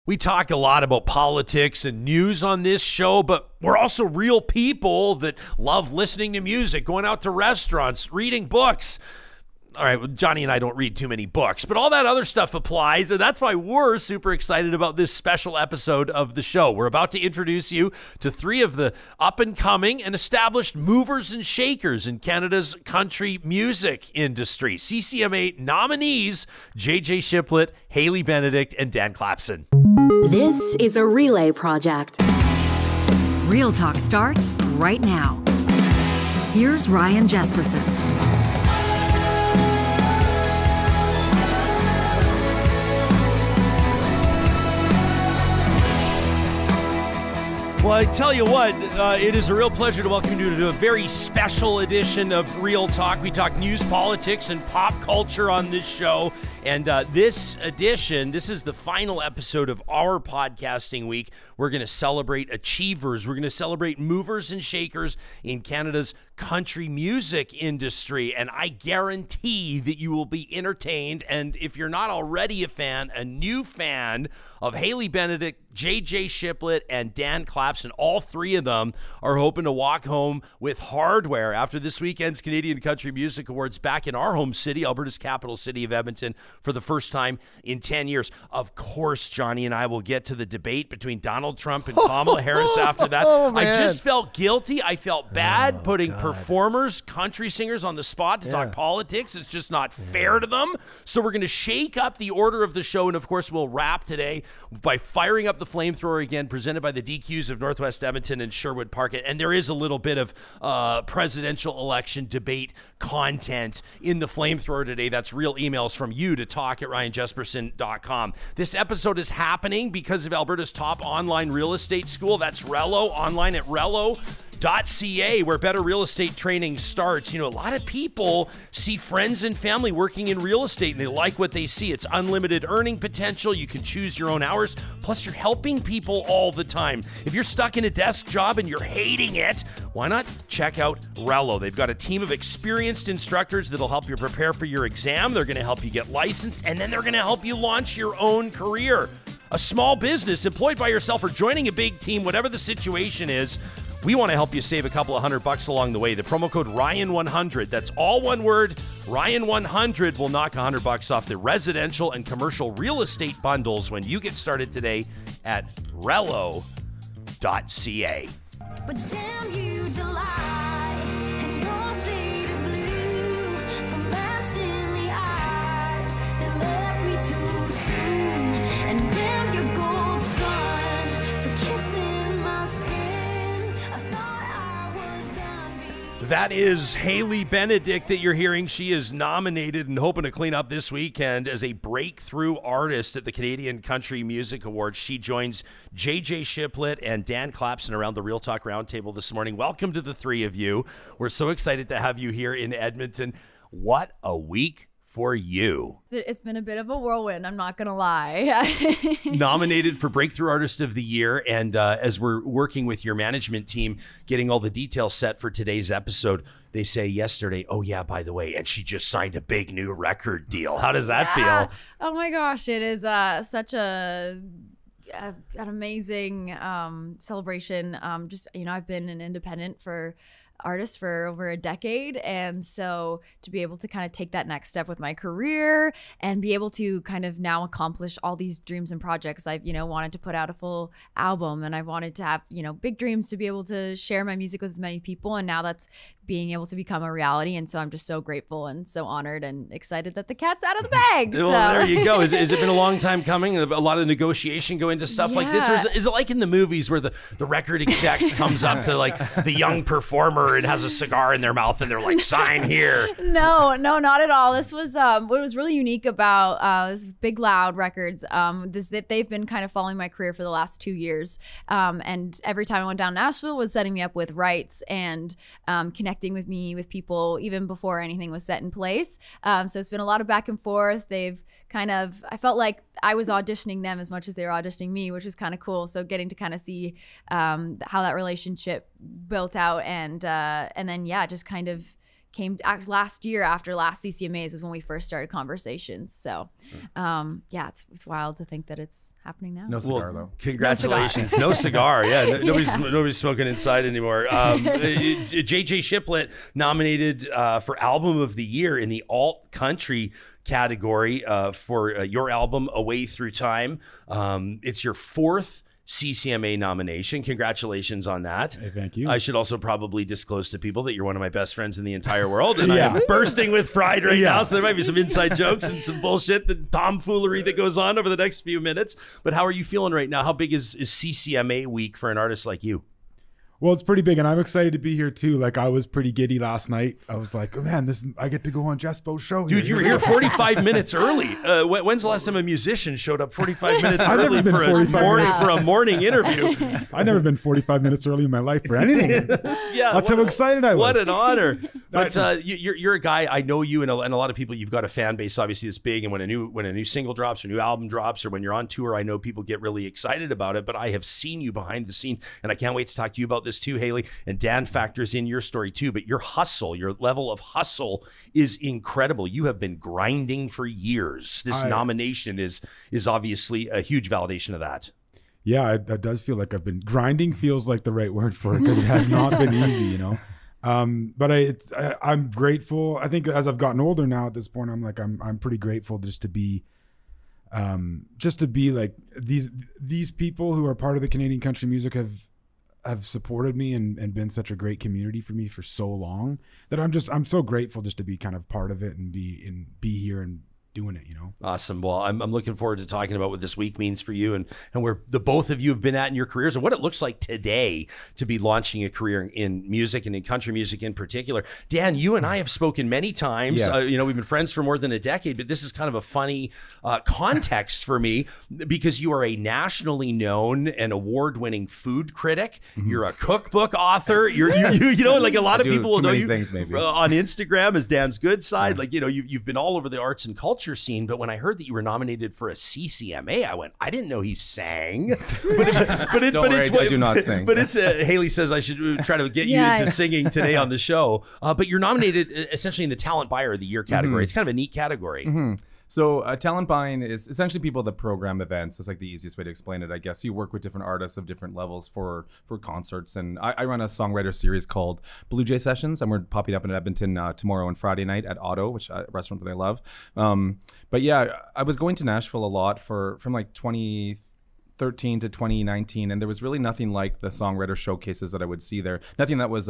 We talk a lot about politics and news on this show, but we're also real people that love listening to music, going out to restaurants, reading books. All right, well, Johnny and I don't read too many books, but all that other stuff applies, and that's why we're super excited about this special episode of the show. We're about to introduce you to three of the up-and-coming and established movers and shakers in Canada's country music industry. CCMA nominees, JJ Shiplett, Hailey Benedict, and Dan Clapson. This is a relay project. Real Talk starts right now. Here's Ryan Jesperson. Well, I tell you what, it is a real pleasure to welcome you to a very special edition of Real Talk. We talk news, politics, and pop culture on this show. And this edition, this is the final episode of our podcasting week. We're going to celebrate achievers. We're going to celebrate movers and shakers in Canada's country music industry. And I guarantee that you will be entertained. And if you're not already a fan, a new fan of Hailey Benedict, JJ Shiplett, and Dan Clapson, all three of them are hoping to walk home with hardware after this weekend's Canadian Country Music Awards back in our home city, Alberta's capital city of Edmonton, for the first time in 10 years. Of course, Johnny and I will get to the debate between Donald Trump and Kamala Harris after that. I just felt guilty. I felt bad putting performers, country singers on the spot to talk politics. It's just not fair to them. So we're going to shake up the order of the show, and of course, we'll wrap today by firing up the flamethrower again, presented by the DQs of Northwest Edmonton and Sherwood Park. And there is a little bit of presidential election debate content in the flamethrower today. That's real emails from you to talk@ryanjesperson.com. This episode is happening because of Alberta's top online real estate school. That's Rello, online at Rello.ca, where better real estate training starts. You know, a lot of people see friends and family working in real estate and they like what they see. It's unlimited earning potential. You can choose your own hours. Plus, you're helping people all the time. If you're stuck in a desk job and you're hating it, why not check out Rello? They've got a team of experienced instructors that'll help you prepare for your exam. They're going to help you get licensed, and then they're going to help you launch your own career. A small business, employed by yourself, or joining a big team, whatever the situation is, we want to help you save a couple of $100 along the way. The promo code Ryan100, that's all one word, Ryan100, will knock $100 off the residential and commercial real estate bundles when you get started today at Rello.ca. But damn you, July, and your shade of blue, for matching the eyes that left me too soon, and damn your gold sun for kissing my skin. I thought I was done being. That is Hailey Benedict that you're hearing. She is nominated and hoping to clean up this weekend as a breakthrough artist at the Canadian Country Music Awards. She joins JJ Shiplett and Dan Clapson around the Real Talk Roundtable this morning. Welcome to the three of you. We're so excited to have you here in Edmonton. What a week for you. It's been a bit of a whirlwind, I'm not going to lie. Nominated for Breakthrough Artist of the Year. And as we're working with your management team, getting all the details set for today's episode, they say yesterday, oh yeah, by the way, and she just signed a big new record deal. How does that feel? Oh my gosh, it is such an amazing celebration. Just, you know, I've been an independent artist for over a decade, and so to be able to kind of take that next step with my career and be able to kind of now accomplish all these dreams and projects. I've, you know, wanted to put out a full album, and I've wanted to have, you know, big dreams to be able to share my music with as many people, and now that's being able to become a reality. And so I'm just so grateful and so honored and excited that the cat's out of the bag. Well, there you go. Has it been a long time coming? A lot of negotiation go into stuff like this? Or is it like in the movies where the record exec comes up to like the young performer and has a cigar in their mouth and they're like, sign here? No, not at all. This was what was really unique about this Big Loud Records, this that they've been kind of following my career for the last 2 years. And every time I went down to Nashville was setting me up with rights and connecting with me with people even before anything was set in place. So it's been a lot of back and forth. They've kind of, I felt like I was auditioning them as much as they were auditioning me, which is kind of cool. So getting to kind of see how that relationship built out, and then just kind of last year after last CCMAs is when we first started conversations. So, yeah, it's wild to think that it's happening now. No cigar though. Congratulations. No cigar. Yeah. Nobody's smoking inside anymore. JJ Shiplett nominated for Album of the Year in the alt country category for your album A Way Through Time. It's your 4th CCMA nomination. Congratulations on that. Hey, thank you. I should also probably disclose to people that you're one of my best friends in the entire world, and I am bursting with pride right now, so there might be some inside jokes and some bullshit, the tomfoolery that goes on over the next few minutes. But how are you feeling right now? How big is CCMA week for an artist like you? Well, it's pretty big, and I'm excited to be here too. Like, I was pretty giddy last night. I was like, oh, man, I get to go on Jespo's show. Dude, you were here 45 minutes early. When's the last time a musician showed up 45 minutes early for a morning interview? I've never been 45 minutes early in my life for anything. Yeah, that's how excited I was. What an honor. But you're a guy, I know you and a lot of people, you've got a fan base, obviously, that's big. And when a new single drops or new album drops or when you're on tour, I know people get really excited about it. But I have seen you behind the scenes, and I can't wait to talk to you about this too, Hailey. And Dan factors in your story too, but your hustle, your level of hustle is incredible. You have been grinding for years. This nomination is obviously a huge validation of that. Yeah, it does feel like I've been grinding. Feels like the right word for it, because it has not been easy, you know. But I'm grateful. I think as I've gotten older now at this point, I'm pretty grateful just to be like these people who are part of the Canadian country music have supported me and been such a great community for me for so long that I'm so grateful just to be kind of part of it and be here and doing it, you know. Awesome. Well, I'm looking forward to talking about what this week means for you and where the both of you have been at in your careers and what it looks like today to be launching a career in music and in country music in particular. Dan, you and I have spoken many times. Yes. We've been friends for more than a decade, but this is kind of a funny context for me because you are a nationally known and award-winning food critic. Mm-hmm. You're a cookbook author. You're like a lot of people will know you on Instagram as Dan's Good Side. Yeah. Like, you've been all over the arts and culture scene, but when I heard that you were nominated for a CCMA, I went, I didn't know he sang. I do not sing. But it's Hailey says I should try to get you into singing today on the show. But you're nominated essentially in the Talent Buyer of the Year category. Mm-hmm. It's kind of a neat category. Mm-hmm. So talent buying is essentially people that program events. It's like the easiest way to explain it, I guess. You work with different artists of different levels for concerts. And I run a songwriter series called Blue Jay Sessions, and we're popping up in Edmonton tomorrow and Friday night at Otto, which is a restaurant that I love. But yeah, I was going to Nashville a lot from like 2013 to 2019, and there was really nothing like the songwriter showcases that I would see there. Nothing that was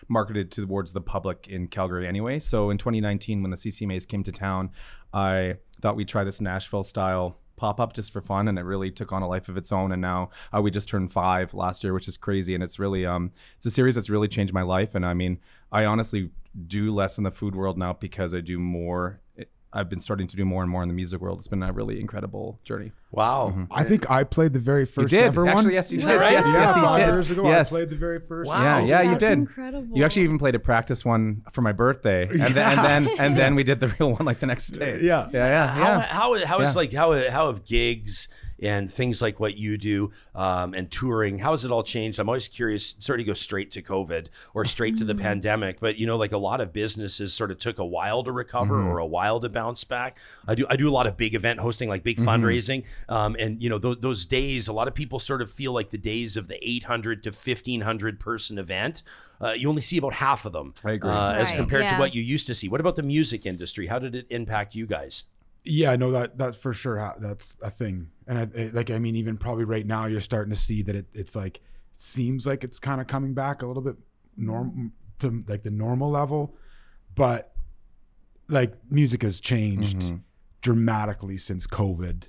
marketed towards the public in Calgary anyway. So in 2019, when the CCMAs came to town, I thought we'd try this Nashville style pop-up just for fun, and it really took on a life of its own. And now we just turned 5 last year, which is crazy. And it's really it's a series that's really changed my life. And I mean, I honestly do less in the food world now because I do more. I've been starting to do more and more in the music world. It's been a really incredible journey. Wow. Mm-hmm. I think I played the very first ever one. Actually, yes, you did. Right? Yes, he did. 5 years ago, yes. I played the very first. Wow. Yeah, you That's did. Incredible. You actually even played a practice one for my birthday, and then we did the real one like the next day. Yeah. How have gigs and things like what you do and touring, how has it all changed? I'm always curious. Sorry to go straight to COVID or straight to the pandemic, but like a lot of businesses sort of took a while to recover or a while to bounce back. I do a lot of big event hosting, like big fundraising, and those days, a lot of people sort of feel like the days of the 800 to 1,500 person event. You only see about half of them. I agree. As compared to what you used to see. What about the music industry? How did it impact you guys? Yeah, no, that's for sure. That's a thing. And I mean, even probably right now, you're starting to see that it's like, seems like it's kind of coming back a little bit to like the normal level, but like music has changed dramatically since COVID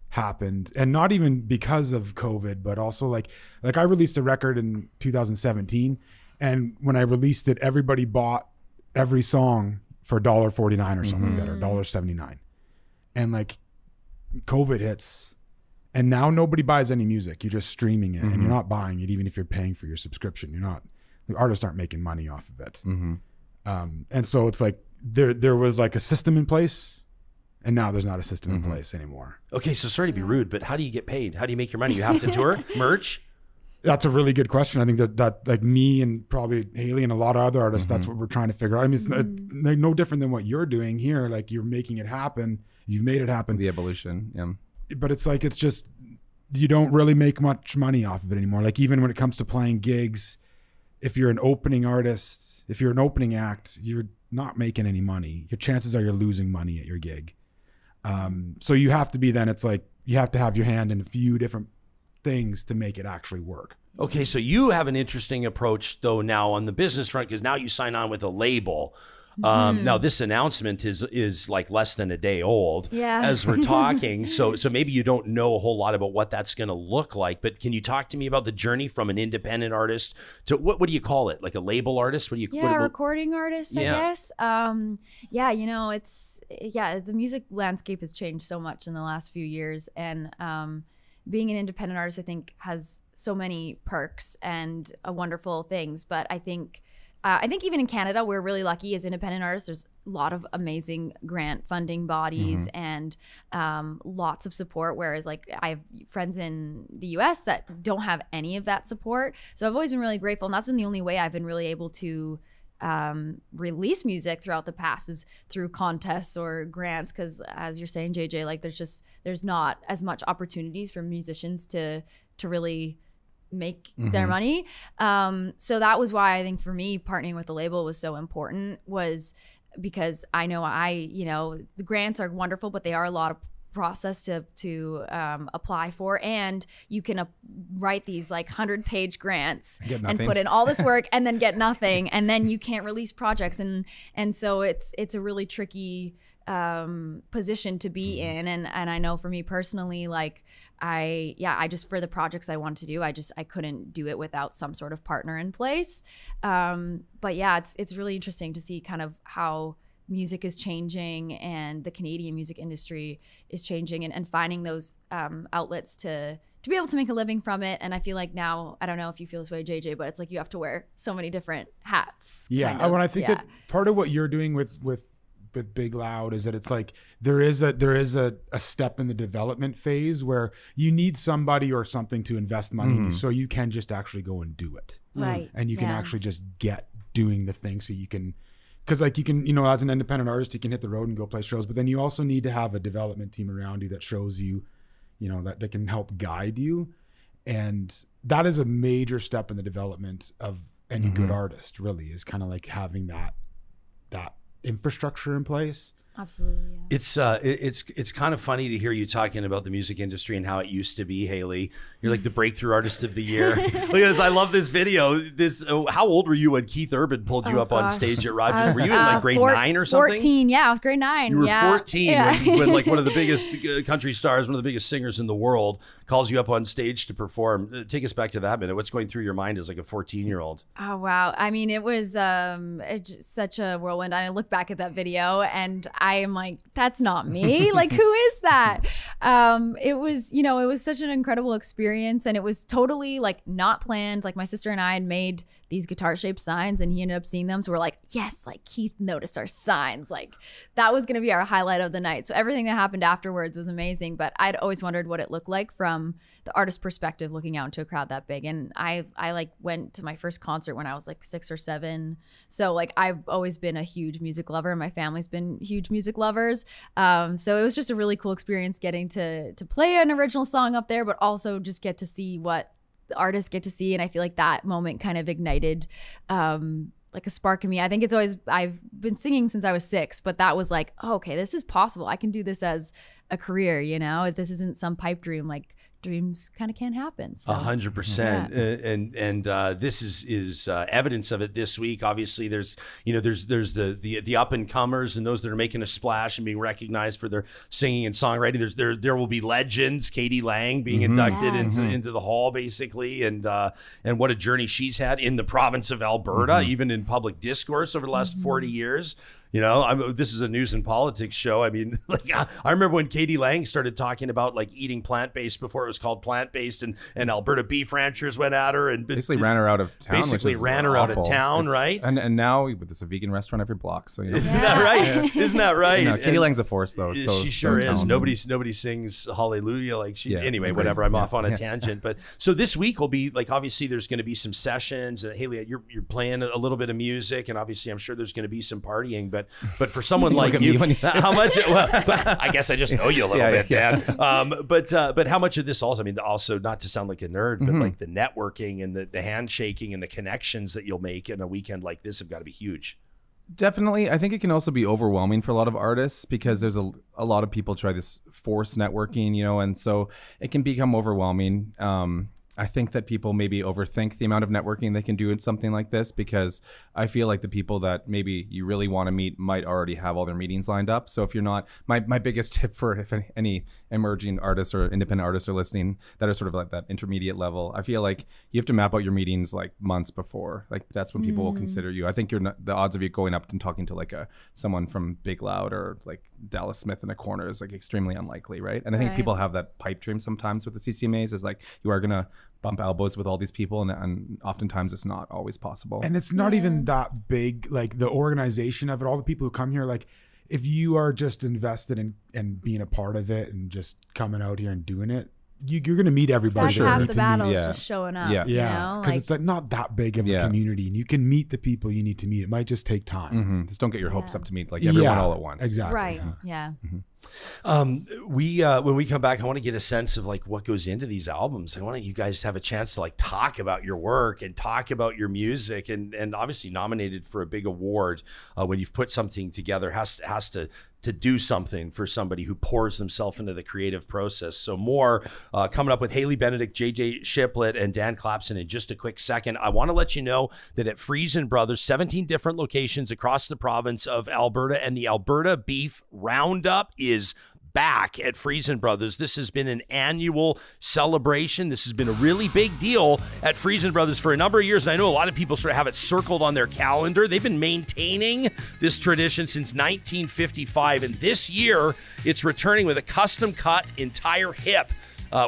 happened. And not even because of COVID, but also like I released a record in 2017. And when I released it, everybody bought every song for $1.49 or something like that, or $1.79. And like COVID hits, and now nobody buys any music. You're just streaming it, and you're not buying it, even if you're paying for your subscription. The artists aren't making money off of it. And so it's like there was like a system in place, and now there's not a system in place anymore. Okay, so sorry to be rude, but how do you get paid? How do you make your money? You have to tour, merch. That's a really good question. I think that like me and probably Hailey and a lot of other artists, that's what we're trying to figure out. I mean, it's like no different than what you're doing here. Like you're making it happen. You've made it happen. The evolution. Yeah. But it's like, it's just, you don't really make much money off of it anymore. Like even when it comes to playing gigs, if you're an opening artist, if you're an opening act, you're not making any money. Your chances are you're losing money at your gig. So you have to be, then it's like, you have to have your hand in a few different things to make it actually work. Okay, so you have an interesting approach though now on the business front, because now you sign on with a label. Now this announcement is like less than a day old as we're talking. So maybe you don't know a whole lot about what that's going to look like, but can you talk to me about the journey from an independent artist to what do you call it? Like a label artist? What do you recording artist, I guess. You know, the music landscape has changed so much in the last few years, and being an independent artist, I think, has so many perks and wonderful things. But I think even in Canada, we're really lucky as independent artists. There's a lot of amazing grant funding bodies and lots of support. Whereas like I have friends in the US that don't have any of that support. So I've always been really grateful. And that's been the only way I've been really able to release music throughout the past is through contests or grants. Cause as you're saying, JJ, like there's not as much opportunities for musicians to really make their money. So that was why I think for me, partnering with the label was so important, was because I know the grants are wonderful, but they are a lot of process to apply for, and you can write these like 100-page grants and put in all this work and then get nothing, and then you can't release projects, and so it's a really tricky position to be in, and I know for me personally, like I just, for the projects I wanted to do, I couldn't do it without some sort of partner in place. But yeah, it's really interesting to see kind of how music is changing and the Canadian music industry is changing, and finding those outlets to be able to make a living from it. And I feel like now, I don't know if you feel this way, JJ, but it's like you have to wear so many different hats. Yeah, kind of. When I think that part of what you're doing with Big Loud is that it's like there is a step in the development phase where you need somebody or something to invest money in, so you can just actually go and do it, right? And you can actually just get doing the thing, so you can. Because like you can, as an independent artist, you can hit the road and go play shows, but then you also need to have a development team around you that shows you, that can help guide you. And that is a major step in the development of any good artist, really, is kind of like having that infrastructure in place. Absolutely. Yeah. It's kind of funny to hear you talking about the music industry and how it used to be, Hailey. You're like the breakthrough artist of the year. Look at this. I love this video. How old were you when Keith Urban pulled you up on stage at Rogers? Were you in like grade 9 or something? 14. Yeah, I was grade 9. You were 14 when like one of the biggest country stars, one of the biggest singers in the world, calls you up on stage to perform. Take us back to that minute. What's going through your mind as like a 14-year-old? Oh, wow. I mean, it was such a whirlwind. I look back at that video and I am like, that's not me. Like, who is that? It was such an incredible experience, and it was totally like not planned. Like my sister and I had made these guitar-shaped signs, and he ended up seeing them. So we're like, yes, like Keith noticed our signs. Like that was going to be our highlight of the night. So everything that happened afterwards was amazing. But I'd always wondered what it looked like from the artist perspective, looking out into a crowd that big. And I like went to my first concert when I was like 6 or 7. So like I've always been a huge music lover. My family's been huge music lovers. So it was just a really cool experience getting to play an original song up there, but also just get to see what the artists get to see. And I feel like that moment kind of ignited like a spark in me. I think I've been singing since I was 6, but that was like, oh, okay, this is possible. I can do this as a career, This isn't some pipe dream. Like dreams kind of can't happen. 100%. And this is evidence of it this week. Obviously there's the up and comers and those that are making a splash and being recognized for their singing and songwriting. There will be legends, Katie Lang being inducted into the hall basically. And what a journey she's had in the province of Alberta, even in public discourse over the last 40 years. You know, this is a news and politics show. I mean, like I remember when Katie Lang started talking about like eating plant-based before it was called plant-based, and Alberta beef ranchers went at her and basically ran her out of town. Basically ran her out of town, right? And now it's a vegan restaurant every block. So isn't that right? Isn't that right? No, Katie Lang's a force though. So she sure is. Nobody sings Hallelujah like she. Anyway, whatever. I'm off on a tangent. But so this week will be like, obviously there's going to be some sessions. Hailey, you're playing a little bit of music, and obviously I'm sure there's going to be some partying. But for someone like you, how much? Well, I guess I just know you a little bit, Dan. But how much of this also? I mean, also not to sound like a nerd, but like the networking and the handshaking and the connections that you'll make in a weekend like this have got to be huge. Definitely. I think it can also be overwhelming for a lot of artists because there's a lot of people try this forced networking, you know, and so it can become overwhelming. I think that people maybe overthink the amount of networking they can do in something like this, because I feel like the people that maybe you really want to meet might already have all their meetings lined up. So if you're not, my biggest tip for if any emerging artists or independent artists are listening that are sort of like that intermediate level, I feel like you have to map out your meetings like months before. Like that's when people will consider you. I think the odds of you going up and talking to like someone from Big Loud or like Dallas Smith in a corner is like extremely unlikely, right? And I think people have that pipe dream sometimes with the CCMAs, is like you are gonna bump elbows with all these people, and oftentimes it's not always possible. And it's not even that big, like the organization of it, all the people who come here, like if you are just invested in being a part of it and just coming out here and doing it, you're going to meet everybody. That's half the battle is just showing up. Yeah, you know? Because it's like not that big of a community, and you can meet the people you need to meet. It might just take time. Just don't get your hopes up to meet like everyone all at once. Exactly. Right. Yeah. When we come back, I want to get a sense of like what goes into these albums. I want you guys to have a chance to like talk about your work and talk about your music, and obviously nominated for a big award when you've put something together has to do something for somebody who pours themselves into the creative process. So more coming up with Hailey Benedict, JJ Shiplett, and Dan Clapson in just a quick second. I want to let you know that at Friesen Brothers, 17 different locations across the province of Alberta, and the Alberta Beef Roundup is back at Friesen Brothers. This has been an annual celebration. This has been a really big deal at Friesen Brothers for a number of years. And I know a lot of people sort of have it circled on their calendar. They've been maintaining this tradition since 1955. And this year, it's returning with a custom cut entire hip,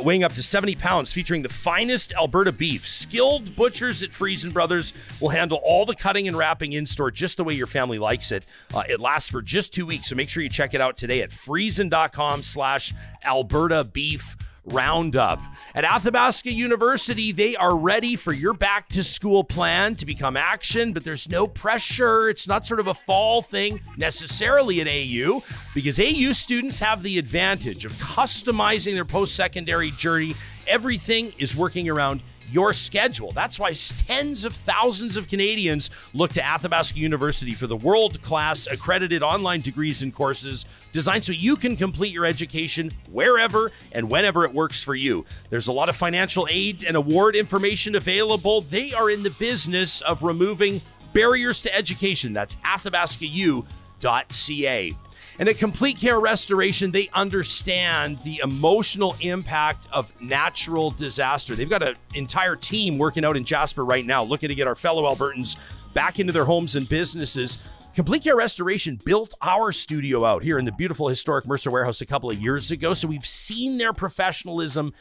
weighing up to 70 pounds, featuring the finest Alberta beef. Skilled butchers at Friesen Brothers will handle all the cutting and wrapping in store just the way your family likes it. It lasts for just 2 weeks, so make sure you check it out today at friesen.com/Alberta Beef Roundup. At Athabasca University, they are ready for your back to school plan to become action, but there's no pressure. It's not sort of a fall thing necessarily at AU, because AU students have the advantage of customizing their post-secondary journey. Everything is working around your schedule. That's why tens of thousands of Canadians look to Athabasca University for the world-class accredited online degrees and courses designed so you can complete your education wherever and whenever it works for you. There's a lot of financial aid and award information available. They are in the business of removing barriers to education. That's athabascau.ca. And at Complete Care Restoration, they understand the emotional impact of natural disaster. They've got an entire team working out in Jasper right now, looking to get our fellow Albertans back into their homes and businesses. Complete Care Restoration built our studio out here in the beautiful historic Mercer Warehouse a couple of years ago, so we've seen their professionalism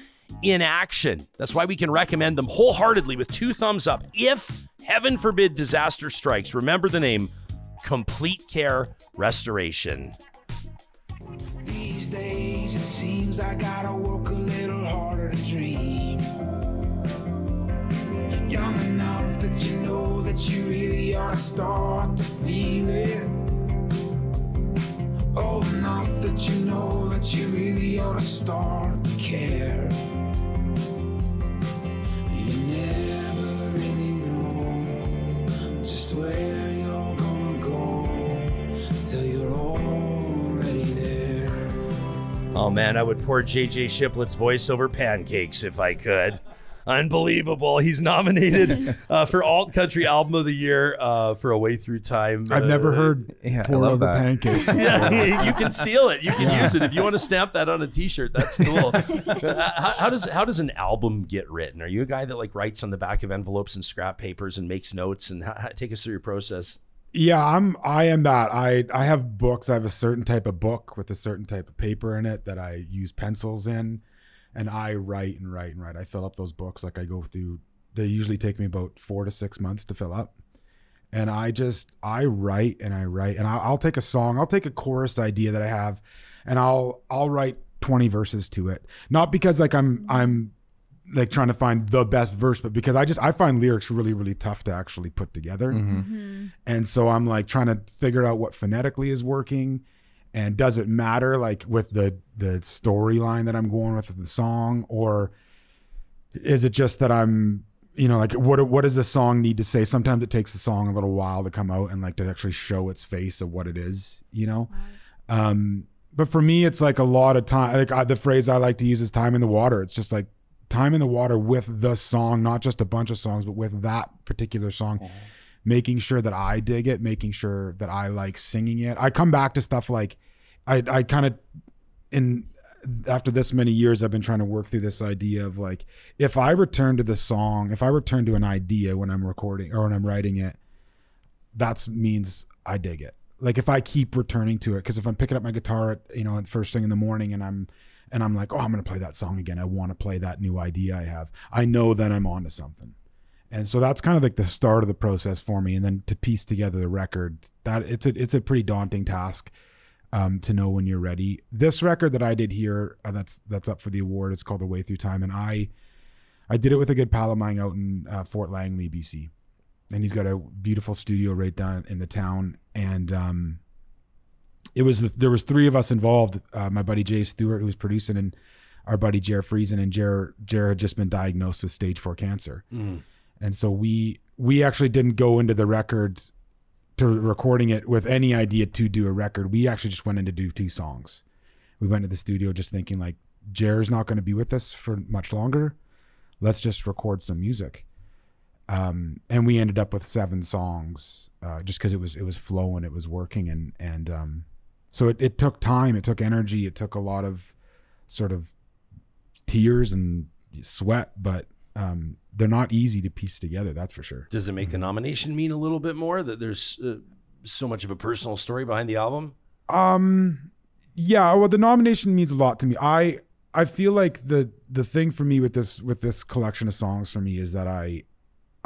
in action. That's why we can recommend them wholeheartedly with 2 thumbs up. If, heaven forbid, disaster strikes, remember the name Complete Care Restoration. These days it seems I gotta work a little harder to dream. Young enough that you know that you really ought to start to feel it. Old enough that you know that you really ought to start to care. You never really know just where you're gonna go till you're already there. Oh man, I would pour JJ Shiplett's voice over pancakes if I could. Unbelievable. He's nominated for Alt Country Album of the Year for A Way Through Time. I've never heard pour over pancakes. Yeah, you can steal it. You can use it. If you want to stamp that on a t-shirt, that's cool. How does an album get written? Are you a guy that like writes on the back of envelopes and scrap papers and makes notes? And take us through your process. Yeah, I am that. I have books. I have a certain type of book with a certain type of paper in it that I use pencils in, and I write and write and write. I fill up those books like I go through. They usually take me about 4 to 6 months to fill up. And I write and I write, and I'll take a song, I'll take a chorus idea that I have, and I'll write 20 verses to it. Not because like I'm like trying to find the best verse, but because I find lyrics really, really tough to actually put together. And so I'm like trying to figure out what phonetically is working, and does it matter like with the storyline that I'm going with the song, or is it just that I'm, you know, like what does a song need to say? Sometimes it takes a song a little while to come out and like to actually show its face of what it is, you know? But for me, it's like a lot of time. Like the phrase I like to use is time in the water. It's just like time in the water with the song, not just a bunch of songs, but with that particular song, making sure that I dig it, making sure that I like singing it. I come back to stuff like I kind of after this many years, I've been trying to work through this idea of like, if I return to the song, if I return to an idea when I'm recording or when I'm writing it, that means I dig it. Like if I keep returning to it, because if I'm picking up my guitar at, you know, first thing in the morning and I'm like, oh, I'm going to play that song again. I want to play that new idea I have. I know that I'm onto something. And so that's kind of like the start of the process for me. And then to piece together the record, that it's a pretty daunting task. To know when you're ready. This record that I did here, that's up for the award. It's called The Way Through Time, and I did it with a good pal of mine out in Fort Langley, BC, and he's got a beautiful studio right down in the town. And there was 3 of us involved. My buddy Jay Stewart, who was producing, and our buddy Jer Friesen, and Jer had just been diagnosed with stage 4 cancer, and so we actually didn't go into the record to recording it with any idea to do a record. We actually just went in to do 2 songs. We went to the studio just thinking like, Jer's not going to be with us for much longer. Let's just record some music. And we ended up with 7 songs just because it was flowing, it was working. And so it took time, it took energy, it took a lot of sort of tears and sweat, but they're not easy to piece together, that's for sure. Does it make the nomination mean a little bit more that there's so much of a personal story behind the album? Yeah, well, the nomination means a lot to me. I feel like the thing for me with this collection of songs for me is that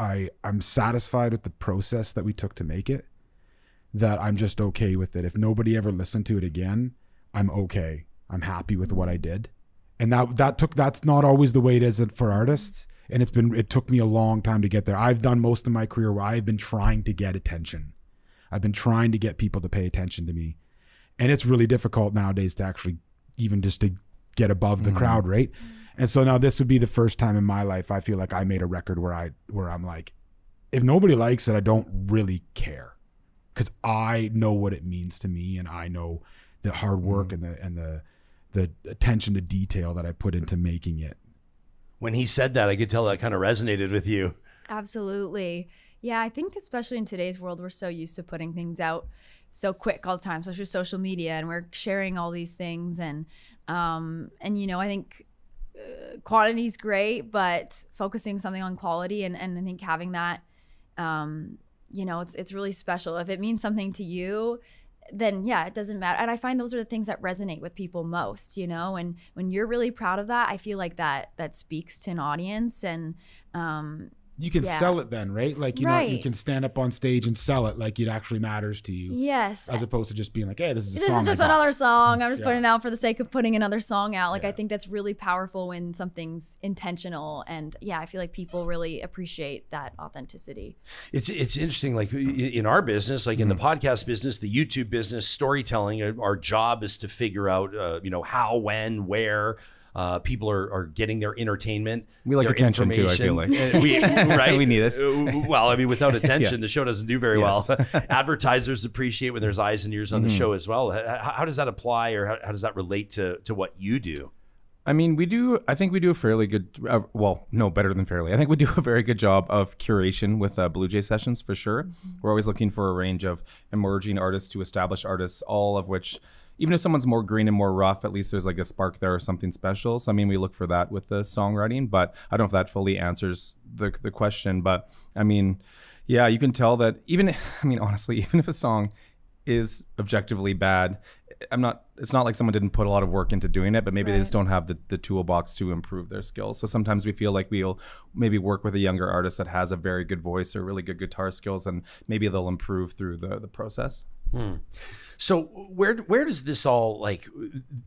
I'm satisfied with the process that we took to make it, that I'm just okay with it. If nobody ever listened to it again, I'm okay. I'm happy with what I did. And that's not always the way it is for artists. And it took me a long time to get there. I've done most of my career where I've been trying to get attention. I've been trying to get people to pay attention to me. And it's really difficult nowadays to actually even just to get above the crowd, right? And so now this would be the first time in my life I feel like I made a record where I'm like, if nobody likes it, I don't really care, because I know what it means to me, and I know the hard work and the attention to detail that I put into making it. When he said that, I could tell that kind of resonated with you. Absolutely. Yeah, I think especially in today's world, we're so used to putting things out so quick all the time, especially social media, and we're sharing all these things. And you know, I think quantity is great, but focusing something on quality and I think having that, you know, it's really special. If it means something to you, then yeah, it doesn't matter. And I find those are the things that resonate with people most, you know, and when you're really proud of that, I feel like that speaks to an audience. And you can sell it then, right? Like, you know, you can stand up on stage and sell it like it actually matters to you. Yes. As opposed to just being like, hey, this is a song. This is just another song. I'm just putting it out for the sake of putting another song out. Like, I think that's really powerful when something's intentional. And yeah, I feel like people really appreciate that authenticity. It's interesting, like in our business, like in the podcast business, the YouTube business, storytelling, our job is to figure out, you know, how, when, where, people are getting their entertainment. We like attention too, I feel like. Right? We need it. Well, I mean, without attention, the show doesn't do very well. Advertisers appreciate when there's eyes and ears on the show as well. How does that apply, or how does that relate to what you do? I mean, I think we do a fairly good, well, no, better than fairly. I think we do a very good job of curation with Blue Jay Sessions, for sure. We're always looking for a range of emerging artists to established artists, all of which, even if someone's more green and more rough, at least there's like a spark there or something special. So, I mean, we look for that with the songwriting, but I don't know if that fully answers the question. But I mean, Yeah, you can tell that honestly, even if a song is objectively bad, it's not like someone didn't put a lot of work into doing it, but maybe they just don't have the toolbox to improve their skills. So sometimes we feel like we'll maybe work with a younger artist that has a very good voice or really good guitar skills, and maybe they'll improve through the process. So where does this all, like,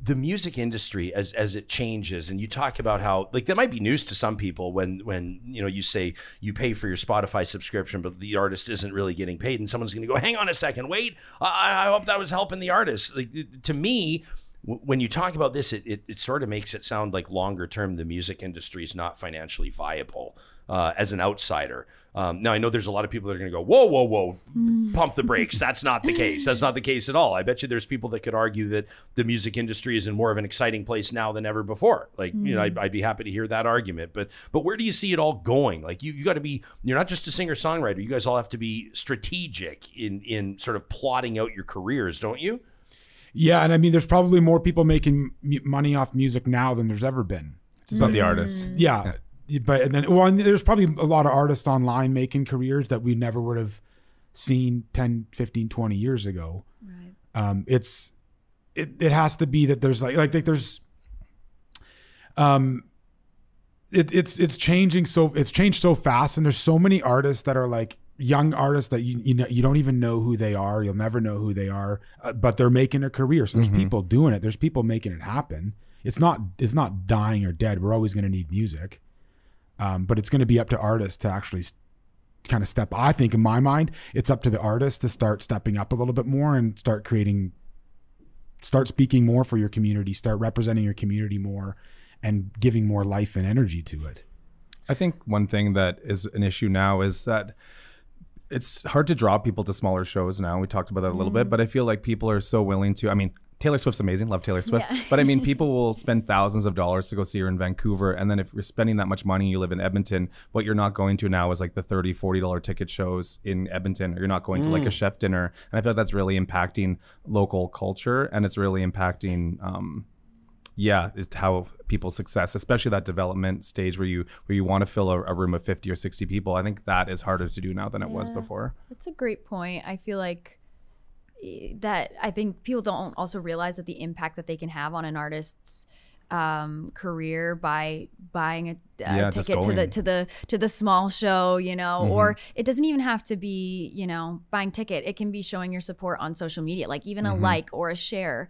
the music industry as it changes, and you talk about how, like, that might be news to some people when you say you pay for your Spotify subscription but the artist isn't really getting paid, and someone's going to go, hang on a second, wait, I hope that was helping the artist. Like, to me, when you talk about this, it sort of makes it sound like longer term the music industry is not financially viable as an outsider. Now, I know there's a lot of people that are going to go, whoa, pump the brakes. That's not the case. That's not the case at all. I bet you there's people that could argue that the music industry is in more of an exciting place now than ever before. Like, I'd be happy to hear that argument. But where do you see it all going? Like, you got to be, you're not just a singer-songwriter. You guys all have to be strategic in sort of plotting out your careers, don't you? Yeah, and I mean, there's probably more people making money off music now than there's ever been. It's not the artists. Yeah. But and there's probably a lot of artists online making careers that we never would have seen 10, 15, 20 years ago. Right. It has to be that there's it's changing, so it's changed so fast, and there's so many artists that are like young artists that you don't even know who they are. You'll never know who they are, but they're making a career. So there's people doing it. There's people making it happen. It's not dying or dead. We're always going to need music. But it's going to be up to artists to actually kind of step. I think in my mind, it's up to the artists to start stepping up a little bit more and start speaking more for your community, start representing your community more and giving more life and energy to it. I think one thing that is an issue now is that it's hard to draw people to smaller shows now. We talked about that a little bit, but I feel like people are so willing to, Taylor Swift's amazing. Love Taylor Swift. Yeah. But people will spend thousands of dollars to go see her in Vancouver. And then if you're spending that much money, you live in Edmonton, what you're not going to now is like the $30, $40 ticket shows in Edmonton, or you're not going to like a chef dinner. And I feel like that's really impacting local culture, and it's really impacting, it's how people's success, especially that development stage where you want to fill a room of 50 or 60 people. I think that is harder to do now than it was before. That's a great point. I feel like I think people don't also realize that the impact that they can have on an artist's career by buying a ticket to the small show, or it doesn't even have to be, buying ticket. It can be showing your support on social media, like even a like or a share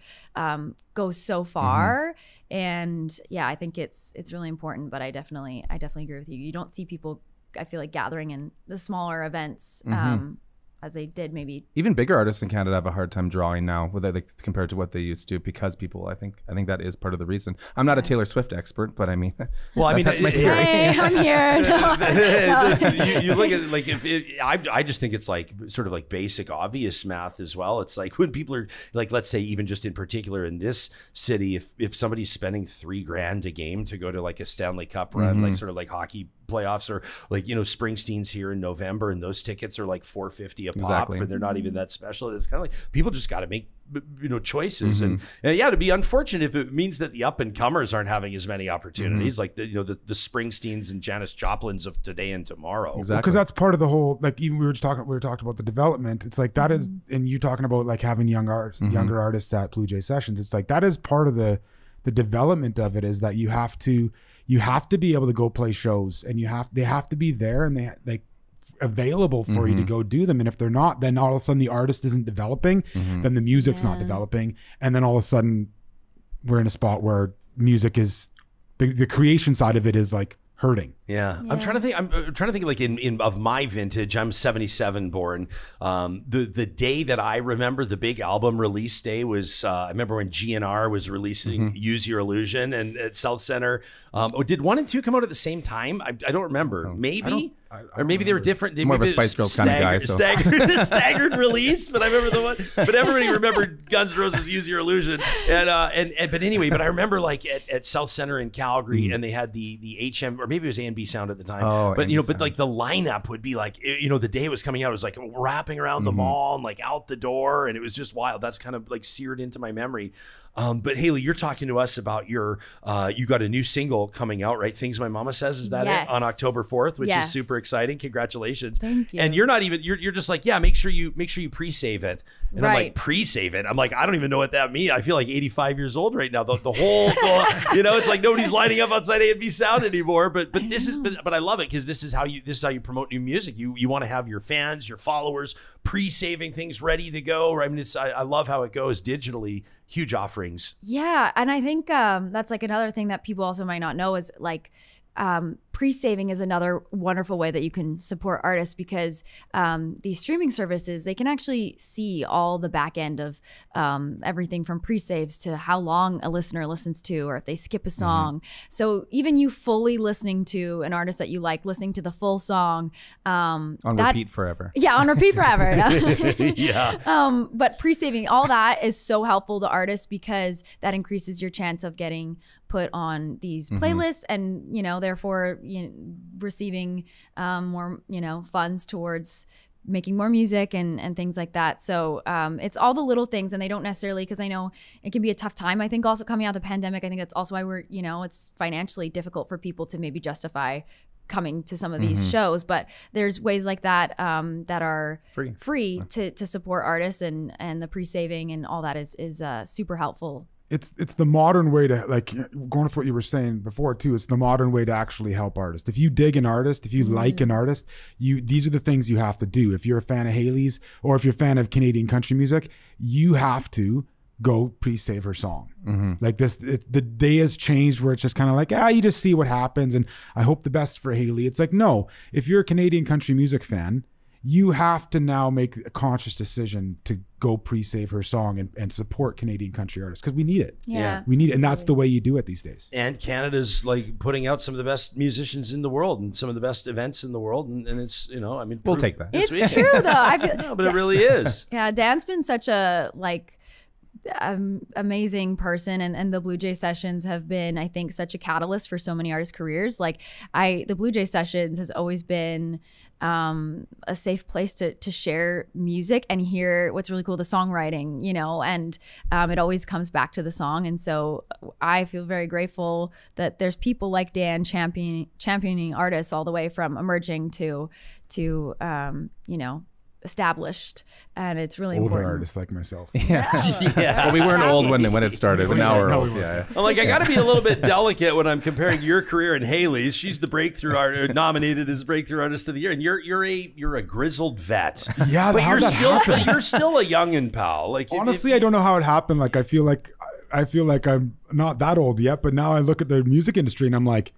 goes so far. And I think it's really important, but I definitely agree with you. You don't see people, I feel like, gathering in the smaller events as they did maybe. Even bigger artists in Canada have a hard time drawing now, compared to what they used to, because people, I think that is part of the reason. I'm not a Taylor Swift expert, but that's my theory. Hey, I'm here. You look at, like, I just think it's like sort of like basic obvious math as well. It's like when people are like, let's say even just in particular in this city, if somebody's spending $3,000 a game to go to like a Stanley Cup run, like sort of like hockey playoffs, or like, Springsteen's here in November, and those tickets are like $450 a pop, and they're not even that special. It's kind of like people just got to make choices, and to be unfortunate if it means that the up and comers aren't having as many opportunities, like the Springsteens and Janis Joplins of today and tomorrow. Exactly, because that's part of the whole, like, even we were talking about the development. It's like that is, and you talking about like having younger artists at Blue Jay Sessions. It's like that is part of the development of it, is that you have to be able to go play shows, and they have to be there, and they available for you to go do them. And if they're not, then all of a sudden the artist isn't developing, then the music's not developing, and then all of a sudden we're in a spot where music is the creation side of it is like hurting. Yeah. I'm trying to think like in of my vintage. I'm 77 born. The day that I remember the big album release day was I remember when GNR was releasing Use Your Illusion, and at South Center. Did 1 and 2 come out at the same time? I don't remember. Maybe. Or maybe they were different. They more of a Spice Girls kind of guy. So. Staggered release, but I remember the one. But everybody remembered Guns N' Roses' "Use Your Illusion," but anyway. But I remember like at South Center in Calgary, and they had the HM, or maybe it was A&B Sound at the time. But like the lineup would be like, the day it was coming out, it was like wrapping around the mall and like out the door, and it was just wild. That's kind of like seared into my memory. But Hailey, you're talking to us about your, you got a new single coming out, right? Things My Mama Says, is that it? On October 4th, which is super exciting. Congratulations. Thank you. And you're not even, you're just like, yeah, make sure you pre-save it. And I'm like, pre-save it? I'm like, I don't even know what that means. I feel like 85 years old right now. The whole, it's like nobody's lining up outside A&B Sound anymore. But I love it because this is how you promote new music. You want to have your fans, your followers pre-saving things ready to go. I mean, I love how it goes digitally. Huge offerings. Yeah, and I think that's like another thing that people also might not know is like pre-saving is another wonderful way that you can support artists because these streaming services, they can actually see all the back end of everything from pre-saves to how long a listener listens to or if they skip a song. So even you fully listening to an artist that you like, listening to the full song. On repeat forever. Yeah, on repeat forever. Yeah. But pre-saving, all that is so helpful to artists because that increases your chance of getting put on these playlists and, therefore, receiving more, funds towards making more music and things like that. So it's all the little things, and they don't necessarily, because I know it can be a tough time. I think also coming out of the pandemic, I think that's also why we're, it's financially difficult for people to maybe justify coming to some of these shows, but there's ways like that that are free to support artists, and the pre-saving and all that is super helpful. It's the modern way to, like, going with what you were saying before too, it's the modern way to actually help artists. If you dig an artist, if you like an artist, these are the things you have to do. If you're a fan of Hailey's or if you're a fan of Canadian country music, you have to go pre-save her song. Like this, the day has changed where it's just kind of like, you just see what happens and I hope the best for Hailey. It's like, no, if you're a Canadian country music fan, you have to now make a conscious decision to go pre-save her song and support Canadian country artists because we need it. Yeah. We need it. And that's the way you do it these days. And Canada's like putting out some of the best musicians in the world and some of the best events in the world. And it's, I mean, we'll take that. It's true though. I feel, no, but it really is. Yeah. Dan's been such a amazing person, and the Blue Jay Sessions have been, I think, such a catalyst for so many artists' careers. Like the Blue Jay Sessions has always been a safe place to share music and hear what's really cool, the songwriting, and it always comes back to the song. And so I feel very grateful that there's people like Dan championing artists all the way from emerging to established, and it's really older important. Artists like myself. Well, we weren't old when it started, but now we're old. I'm like, I got to be a little bit delicate when I'm comparing your career and Hailey's. She's the breakthrough artist, nominated as breakthrough artist of the year, and you're a grizzled vet. Yeah, but you're still a youngin', pal. Like honestly, I don't know how it happened. Like I feel like I'm not that old yet, but now I look at the music industry and I'm like,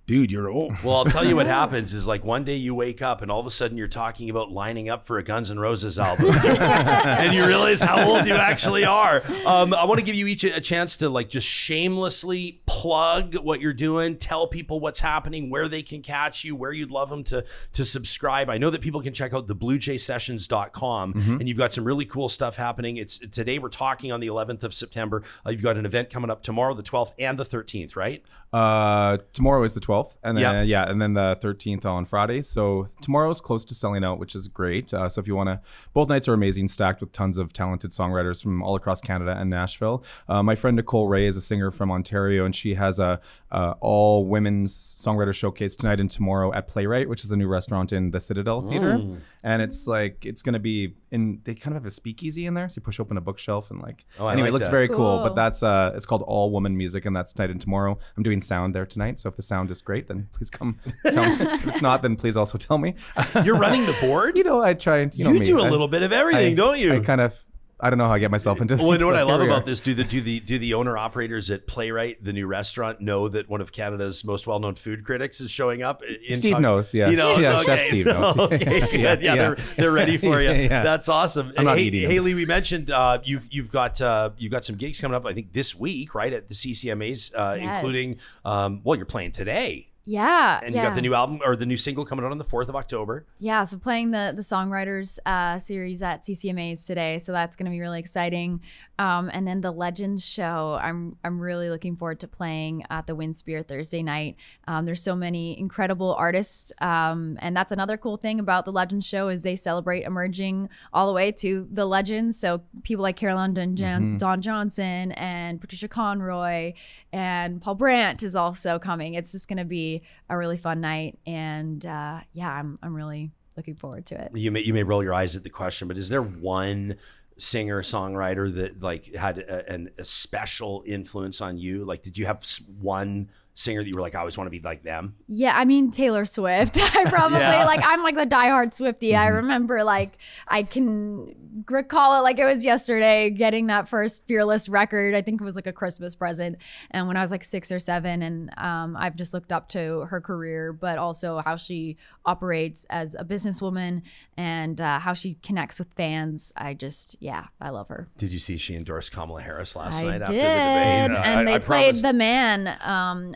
dude, you're old. Well, I'll tell you what happens is like one day you wake up and all of a sudden you're talking about lining up for a Guns N' Roses album and you realize how old you actually are. I want to give you each a chance to like just shamelessly plug what you're doing, tell people what's happening, where they can catch you, where you'd love them to subscribe. I know that people can check out thebluejaysessions.com and you've got some really cool stuff happening. Today we're talking on the 11th of September. You've got an event coming up tomorrow, the 12th and the 13th, right? Tomorrow is the 12th. And then and then the 13th on Friday. So tomorrow is close to selling out, which is great. So if you want to, both nights are amazing, stacked with tons of talented songwriters from all across Canada and Nashville. My friend Nicole Ray is a singer from Ontario, and she has a all women's songwriter showcase tonight and tomorrow at Playwright, which is a new restaurant in the Citadel Theater. And it's going to be they kind of have a speakeasy in there, so you push open a bookshelf and anyway, it looks very cool. But that's it's called All Woman Music, and that's tonight and tomorrow. I'm doing sound there tonight, so if the sound is great, then please come tell me. If it's not, then please also tell me. You're running the board? I try and you do a little bit of everything, don't you? I don't know how I get myself into this. Well, you know what I love about this? Do the owner operators at Playwright, the new restaurant, know that one of Canada's most well-known food critics is showing up? Steve knows, yeah. He knows? Okay. Chef Steve knows. Okay, good. Yeah. They're ready for you. That's awesome. I'm not eating. Hailey, we mentioned you've got some gigs coming up, I think this week, right, at the CCMAs, including you're playing today. Yeah. And you got the new album or the new single coming out on the 4th of October. Yeah, so playing the Songwriters series at CCMAs today, so that's going to be really exciting. And then the Legends show, I'm really looking forward to playing at the Windspear Thursday night. There's so many incredible artists, and that's another cool thing about the Legends show is they celebrate emerging all the way to the legends. So people like Caroline Don Johnson and Patricia Conroy and Paul Brandt is also coming. It's just going to be a really fun night, and I'm really looking forward to it. You may roll your eyes at the question, but is there one singer songwriter that like had a special influence on you? Like, did you have one singer that you were like, I always want to be like them? Yeah, I mean Taylor Swift. I probably I'm like the diehard Swiftie. I remember like I can recall it like it was yesterday, getting that first Fearless record. I think it was like a Christmas present, and when I was like 6 or 7, and I've just looked up to her career, but also how she operates as a businesswoman and how she connects with fans. I love her. Did you see she endorsed Kamala Harris last night after the debate? And they played The Man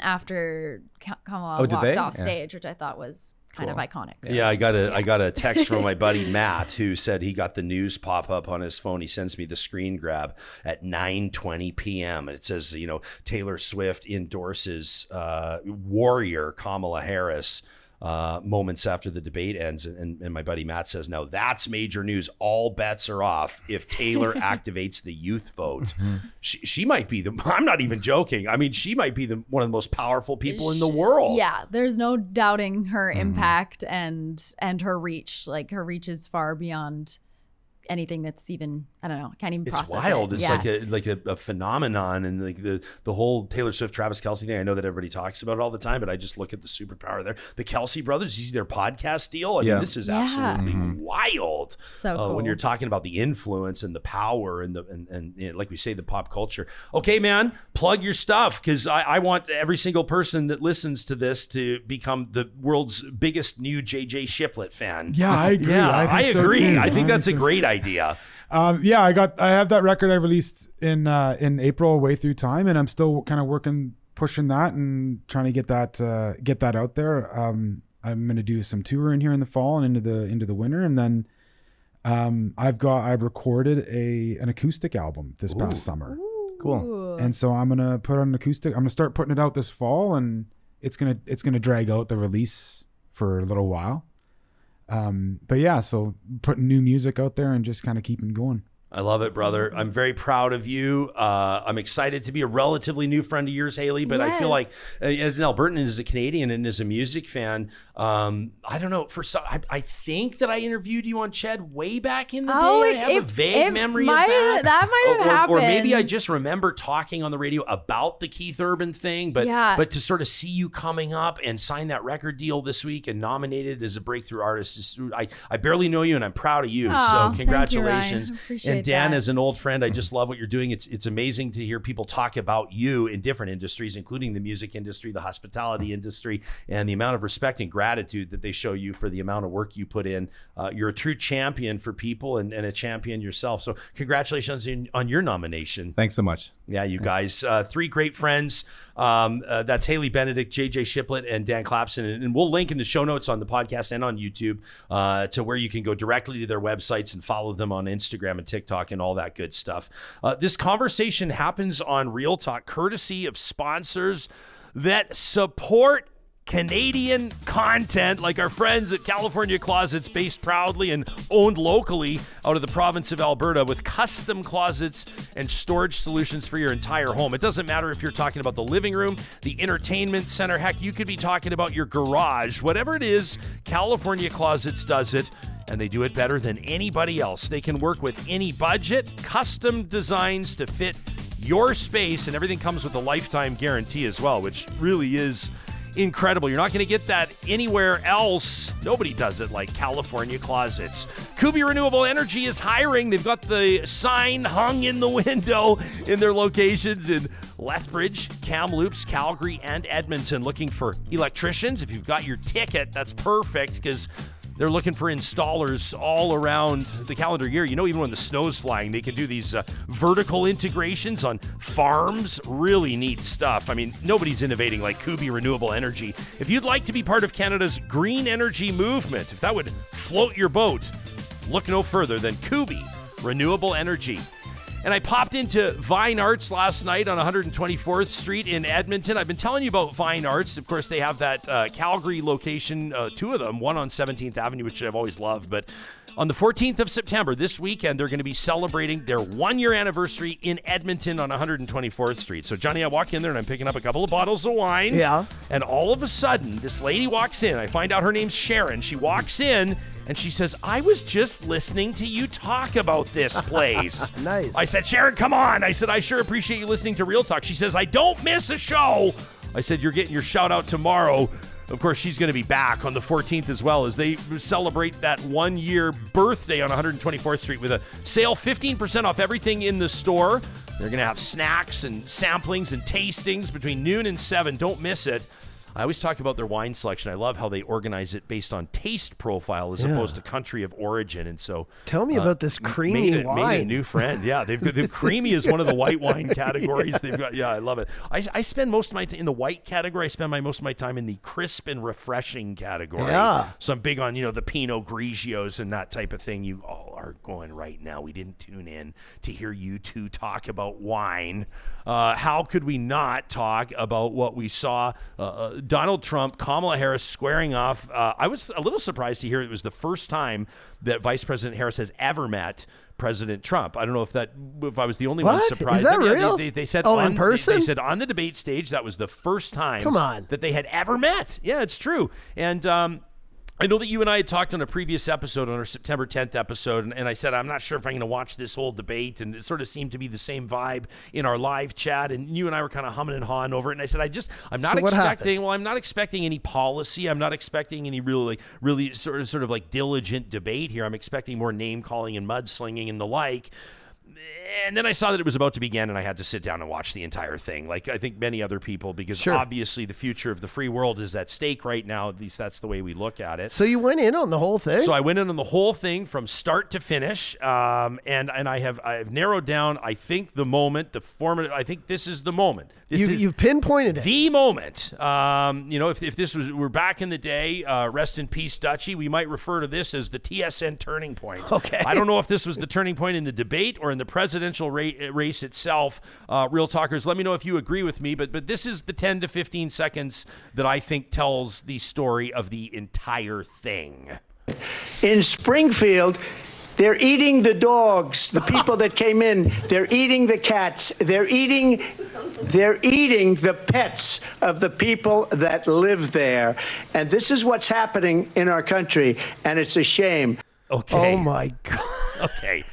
after Kamala walked off stage, which I thought was kind of iconic. So. Yeah, I got a text from my buddy Matt who said he got the news pop up on his phone. He sends me the screen grab at 9:20 p.m. and it says, Taylor Swift endorses warrior Kamala Harris moments after the debate ends, and my buddy Matt says, "Now that's major news. All bets are off if Taylor activates the youth vote. She might be I'm not even joking. I mean, she might be one of the most powerful people in the world. Yeah, there's no doubting her impact and her reach. Like her reach is far beyond anything that's even, I don't know, I can't even process it. It's wild. It's like a phenomenon, and like the whole Taylor Swift, Travis Kelce thing. I know that everybody talks about it all the time, but I just look at the superpower there. The Kelce brothers, you see their podcast deal. I mean, this is absolutely wild. So cool. When you're talking about the influence and the power and like we say, the pop culture. Okay, man, plug your stuff, because I want every single person that listens to this to become the world's biggest new JJ Shiplett fan. Yeah, I agree. I agree. So I think that's a great idea. I have that record I released in April, Way Through Time, and I'm still kind of pushing that and trying to get that out there. I'm going to do some touring here in the fall and into the winter, and then I've recorded an acoustic album this past summer. Cool. And so I'm gonna put on an acoustic. I'm gonna start putting it out this fall, and it's gonna drag out the release for a little while. But yeah, so putting new music out there and just kind of keeping going. I love it, brother. I'm very proud of you. I'm excited to be a relatively new friend of yours, Hailey, but I feel like as an Albertan and as a Canadian and as a music fan, I don't know. I think that I interviewed you on Ched way back in the day. I have a vague memory of that. That might have happened. Or maybe I just remember talking on the radio about the Keith Urban thing, but to sort of see you coming up and sign that record deal this week and nominated as a breakthrough artist, I barely know you, and I'm proud of you. So congratulations. Thank you, Ryan. Dan, as an old friend, I just love what you're doing. It's amazing to hear people talk about you in different industries, including the music industry, the hospitality industry, and the amount of respect and gratitude that they show you for the amount of work you put in. You're a true champion for people and a champion yourself. So congratulations on your nomination. Thanks so much. Yeah, you guys, 3 great friends. That's Hailey Benedict, JJ Shiplett, and Dan Clapson. And we'll link in the show notes on the podcast and on YouTube to where you can go directly to their websites and follow them on Instagram and TikTok and all that good stuff. This conversation happens on Real Talk, courtesy of sponsors that support Canadian content, like our friends at California Closets, based proudly and owned locally out of the province of Alberta, with custom closets and storage solutions for your entire home. It doesn't matter if you're talking about the living room, the entertainment center, heck, you could be talking about your garage. Whatever it is, California Closets does it, and they do it better than anybody else. They can work with any budget, custom designs to fit your space, and everything comes with a lifetime guarantee as well, which really is incredible. You're not going to get that anywhere else. Nobody does it like California Closets. Kubi Renewable Energy is hiring. They've got the sign hung in the window in their locations in Lethbridge, Kamloops, Calgary, and Edmonton. Looking for electricians. If you've got your ticket, that's perfect, because They're looking for installers all around the calendar year. You know, even when the snow's flying, they can do these vertical integrations on farms. Really neat stuff. I mean, nobody's innovating like Kubi Renewable Energy. If you'd like to be part of Canada's green energy movement, if that would float your boat, look no further than Kubi Renewable Energy. And I popped into Vine Arts last night on 124th Street in Edmonton. I've been telling you about Vine Arts. Of course, they have that Calgary location, two of them, one on 17th Avenue, which I've always loved. But on the 14th of September, this weekend, they're going to be celebrating their 1-year anniversary in Edmonton on 124th Street. So, Johnny, I walk in there and I'm picking up a couple of bottles of wine. Yeah. And all of a sudden, this lady walks in. I find out her name's Sharon. She walks in and she says, I was just listening to you talk about this place. Nice. I said, Sharon, come on. I said, I sure appreciate you listening to Real Talk. She says, I don't miss a show. I said, you're getting your shout out tomorrow. Of course, she's going to be back on the 14th as well as they celebrate that 1-year birthday on 124th Street with a sale 15% off everything in the store. They're going to have snacks and samplings and tastings between noon and 7. Don't miss it. I always talk about their wine selection. I love how they organize it based on taste profile as opposed to country of origin. And so, tell me about this creamy wine. Made a new friend. Yeah, the creamy is one of the white wine categories they've got. Yeah, I love it. I spend most of my time in the white category. I spend most of my time in the crisp and refreshing category. Yeah. So I'm big on the Pinot Grigios and that type of thing. You all are going right now. We didn't tune in to hear you two talk about wine. How could we not talk about what we saw? Donald Trump, Kamala Harris squaring off. I was a little surprised to hear it was the first time that Vice President Harris has ever met President Trump. I don't know if I was the only one surprised. Is that real? They said in person? They said on the debate stage that was the first time that they had ever met. Yeah, it's true. And I know that you and I had talked on a previous episode, on our September 10th episode, and I said, I'm not sure if I'm going to watch this whole debate, and it sort of seemed to be the same vibe in our live chat, and you and I were kind of humming and hawing over it, and I said, I'm not expecting any policy. I'm not expecting any really sort of like diligent debate here. I'm expecting more name-calling and mudslinging and the like. And then I saw that it was about to begin, and I had to sit down and watch the entire thing, like I think many other people, because obviously the future of the free world is at stake right now. At least that's the way we look at it. So you went in on the whole thing? So I went in on the whole thing from start to finish, and I have narrowed down, I think, the moment, the formative. I think this is the moment. You've pinpointed it. The moment. If this we're back in the day, rest in peace, Dutchie, we might refer to this as the TSN turning point. Okay. I don't know if this was the turning point in the debate or in the presidential race itself. Real Talkers, let me know if you agree with me, but this is the 10 to 15 seconds that I think tells the story of the entire thing. In Springfield, they're eating the dogs, the people that came in. They're eating the cats. They're eating the pets of the people that live there. And this is what's happening in our country, and it's a shame. Okay. Oh, my God. Okay.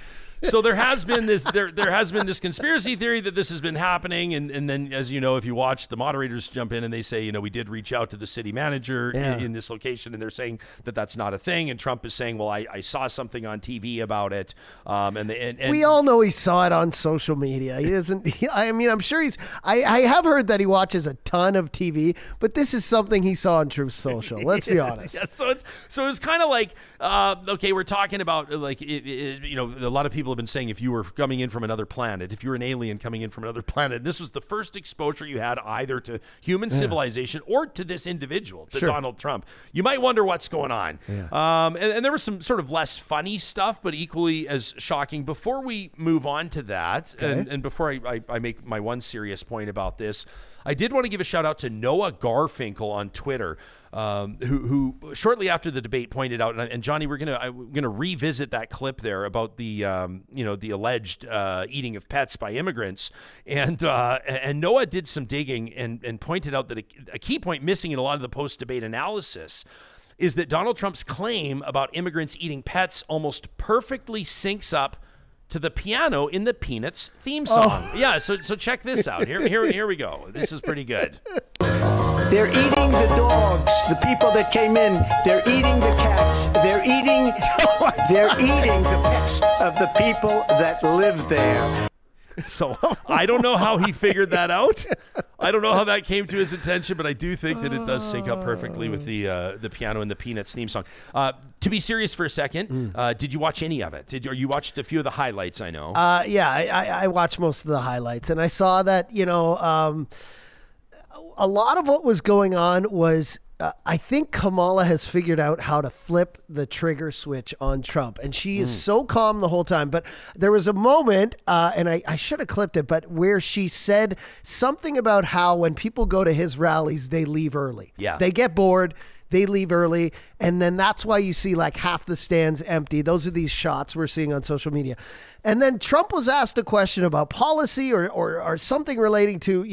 So there has been this conspiracy theory that this has been happening, and then, as you know, if you watch, the moderators jump in and they say, we did reach out to the city manager in this location, and they're saying that that's not a thing, and Trump is saying, well, I saw something on TV about it, and we all know he saw it on social media. He doesn't. I'm sure I have heard that he watches a ton of TV, but this is something he saw on Truth Social. Let's be honest. Yeah, so it's kind of like, okay, we're talking about like a lot of people have been saying if you were coming in from another planet, if you were an alien coming in from another planet, this was the first exposure you had either to human civilization or to this individual, to Donald Trump. You might wonder what's going on. Yeah. And there was some sort of less funny stuff, but equally as shocking. Before we move on to that, and before I make my one serious point about this, I did want to give a shout out to Noah Garfinkel on Twitter, who shortly after the debate pointed out, and Johnny, we're gonna revisit that clip there about the the alleged eating of pets by immigrants, and Noah did some digging and pointed out that a key point missing in a lot of the post-debate analysis is that Donald Trump's claim about immigrants eating pets almost perfectly syncs up to the piano in the Peanuts theme song. Yeah, so check this out. Here we go. This is pretty good. They're eating the dogs, the people that came in. They're eating the cats. They're eating the pets of the people that live there. So I don't know how he figured that out. I don't know how that came to his attention, but I do think that it does sync up perfectly with the piano and the Peanuts theme song. To be serious for a second, did you watch any of it? Or you watched a few of the highlights, I know. Yeah, I watched most of the highlights, and I saw that, a lot of what was going on was I think Kamala has figured out how to flip the trigger switch on Trump, and she is so calm the whole time. But there was a moment, and I should have clipped it, but where she said something about how when people go to his rallies, they leave early. Yeah. They get bored. They leave early, and then that's why you see like half the stands empty. Those are these shots we're seeing on social media. And then Trump was asked a question about policy or something relating to,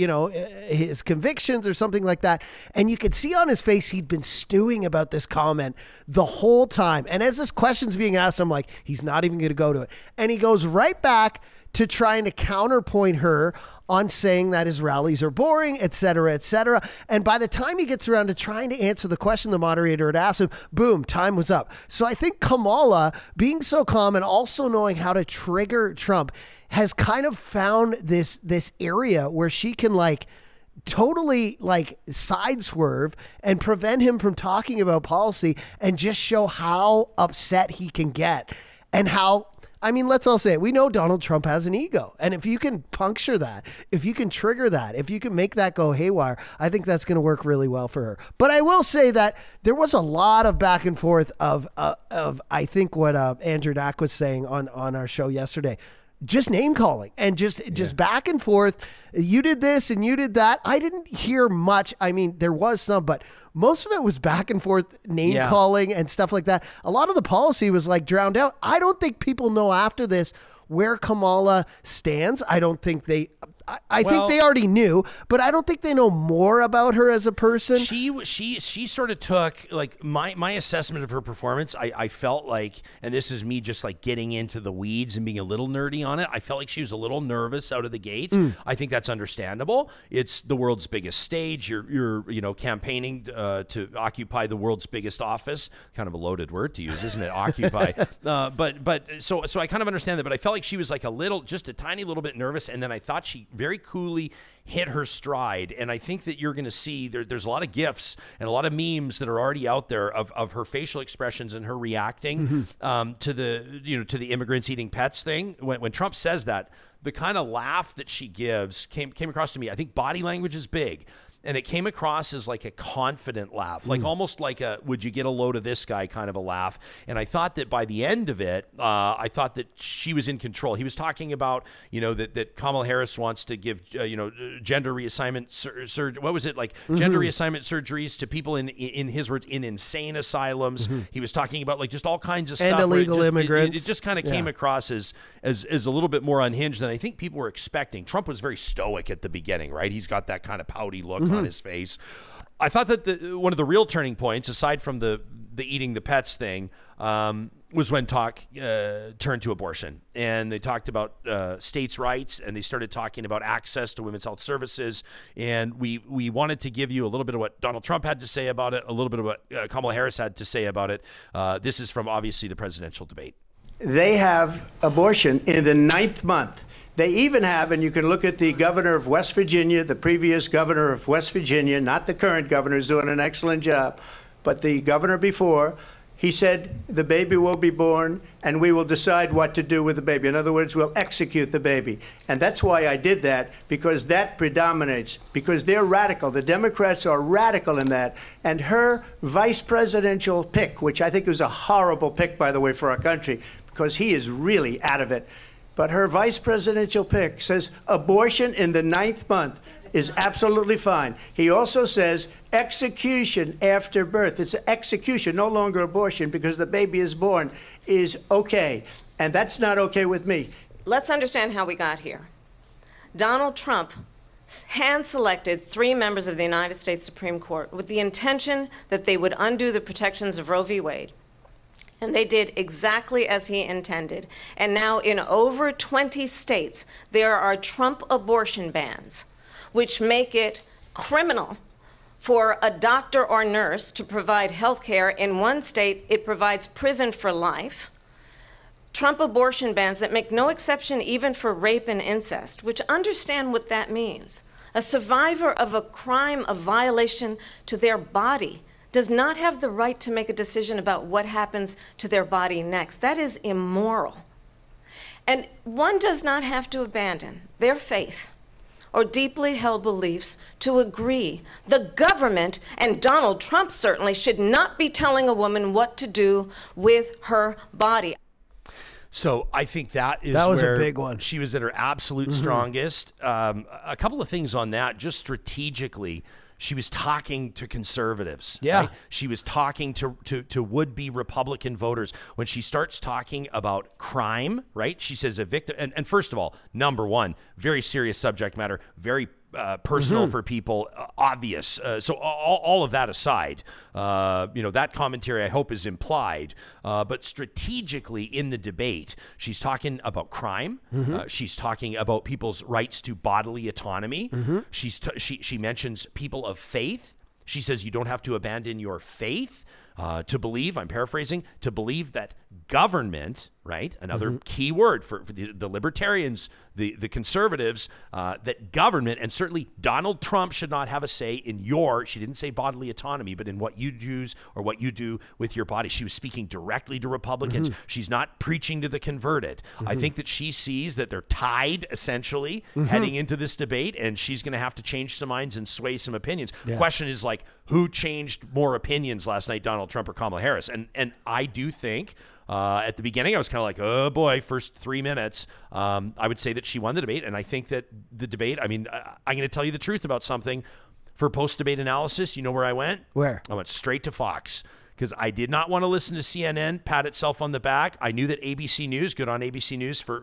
his convictions or something like that. And you could see on his face he'd been stewing about this comment the whole time. And as this question's being asked, I'm like, he's not even going to go to it. And he goes right back to trying to counterpoint her on saying that his rallies are boring, et cetera, et cetera. And by the time he gets around to trying to answer the question the moderator had asked him, boom, time was up. So I think Kamala, being so calm and also knowing how to trigger Trump, has kind of found this area where she can totally side swerve and prevent him from talking about policy and just show how upset he can get and how, let's all say it. We know Donald Trump has an ego. And if you can puncture that, if you can trigger that, if you can make that go haywire, I think that's going to work really well for her. But I will say that there was a lot of back and forth of I think what Andrew Dack was saying on our show yesterday. Just name calling and just back and forth. You did this and you did that. I didn't hear much. There was some, but most of it was back and forth name calling and stuff like that. A lot of the policy was drowned out. I don't think people know after this where Kamala stands. I don't think I think they already knew, but I don't think they know more about her as a person. She sort of took my assessment of her performance. I felt like, and this is me just getting into the weeds and being a little nerdy on it. I felt like she was a little nervous out of the gates. I think that's understandable. It's the world's biggest stage. You're campaigning to occupy the world's biggest office. Kind of a loaded word to use, isn't it? Occupy. So I kind of understand that. But I felt like she was just a tiny little bit nervous, and then I thought she very coolly hit her stride. And I think that you're going to see there's a lot of GIFs and a lot of memes that are already out there of her facial expressions and her reacting to the immigrants eating pets thing. When Trump says that, the kind of laugh that she gives came across to me. I think body language is big. And it came across as a confident laugh, almost like a "would you get a load of this guy" kind of a laugh. And I thought that by the end of it, I thought that she was in control. He was talking about, that Kamala Harris wants to give, gender reassignment gender reassignment surgeries to people in his words in insane asylums. He was talking about just all kinds of stuff and illegal immigrants. It just kind of came across as a little bit more unhinged than I think people were expecting. Trump was very stoic at the beginning, right? He's got that kind of pouty look on his face. I thought that one of the real turning points, aside from the eating the pets thing, was when talk turned to abortion. And they talked about states' rights, and they started talking about access to women's health services. And we wanted to give you a little bit of what Donald Trump had to say about it, a little bit of what Kamala Harris had to say about it. This is from, obviously, the presidential debate. They have abortion in the 9th month. They even have, and you can look at the governor of West Virginia, the previous governor of West Virginia, not the current governor, who's doing an excellent job, but the governor before, he said the baby will be born and we will decide what to do with the baby. In other words, we'll execute the baby. And that's why I did that, because that predominates, because they're radical. The Democrats are radical in that. And her vice presidential pick, which I think was a horrible pick, by the way, for our country, because he is really out of it. But her vice presidential pick says abortion in the 9th month is absolutely fine. He also says execution after birth. It's execution, no longer abortion, because the baby is born, is okay. And that's not okay with me. Let's understand how we got here. Donald Trump hand-selected 3 members of the United States Supreme Court with the intention that they would undo the protections of Roe v. Wade. And they did exactly as he intended. And now in over 20 states, there are Trump abortion bans, which make it criminal for a doctor or nurse to provide health care. In one state, it provides prison for life. Trump abortion bans that make no exception even for rape and incest, which understand what that means. A survivor of a crime of violation to their body does not have the right to make a decision about what happens to their body next. That is immoral. And one does not have to abandon their faith or deeply held beliefs to agree. The government, and Donald Trump certainly, should not be telling a woman what to do with her body. So I think that was where a big one. She was at her absolute strongest. A couple of things on that, just strategically. She was talking to conservatives. Yeah. Right? She was talking to would-be Republican voters. When she starts talking about crime, right? She says a victim. And first of all, number one, very serious subject matter, very personal for people, obvious. So all of that aside, that commentary I hope is implied. But strategically in the debate, she's talking about crime. She's talking about people's rights to bodily autonomy. She mentions people of faith. She says you don't have to abandon your faith to believe, I'm paraphrasing, to believe that government, right, another key word for the libertarians, the conservatives, that government, and certainly Donald Trump should not have a say in she didn't say bodily autonomy, but in what you choose or what you do with your body. She was speaking directly to Republicans. She's not preaching to the converted. I think that she sees that they're tied, essentially, heading into this debate, and she's going to have to change some minds and sway some opinions. The question is, like, who changed more opinions last night, Donald Trump or Kamala Harris? And I do think at the beginning, I was kind of like, oh boy, first 3 minutes. I would say that she won the debate. And I think that the debate, I'm going to tell you the truth about something. For post-debate analysis, you know where I went? Where? I went straight to Fox. Because I did not want to listen to CNN pat itself on the back. I knew that ABC News, good on ABC News for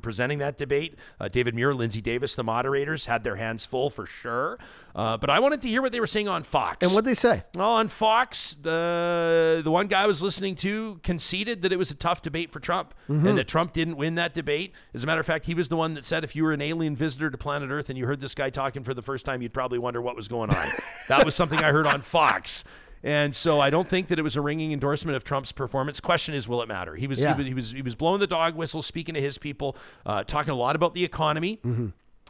presenting that debate. David Muir, Lindsay Davis, the moderators, had their hands full for sure. But I wanted to hear what they were saying on Fox. And what'd they say? Well, on Fox, the one guy I was listening to conceded that it was a tough debate for Trump and that Trump didn't win that debate. As a matter of fact, he was the one that said if you were an alien visitor to planet Earth and you heard this guy talking for the first time, you'd probably wonder what was going on. That was something I heard on Fox. And so I don't think that it was a ringing endorsement of Trump's performance. Question is, will it matter? He was blowing the dog whistle, speaking to his people, talking a lot about the economy,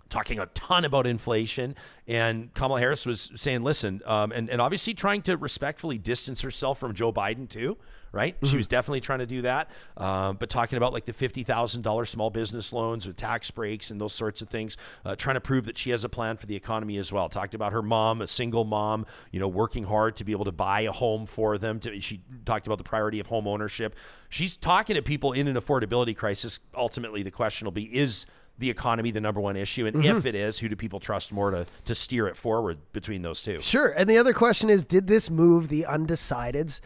talking a ton about inflation. And Kamala Harris was saying, listen, and obviously trying to respectfully distance herself from Joe Biden too, right? She was definitely trying to do that. But talking about like the $50,000 small business loans or tax breaks and those sorts of things, trying to prove that she has a plan for the economy as well. Talked about her mom, a single mom, working hard to be able to buy a home for them. She talked about the priority of home ownership. She's talking to people in an affordability crisis. Ultimately, the question will be, is the economy the number one issue? And if it is, who do people trust more to steer it forward between those two? Sure. And the other question is, did this move the undecideds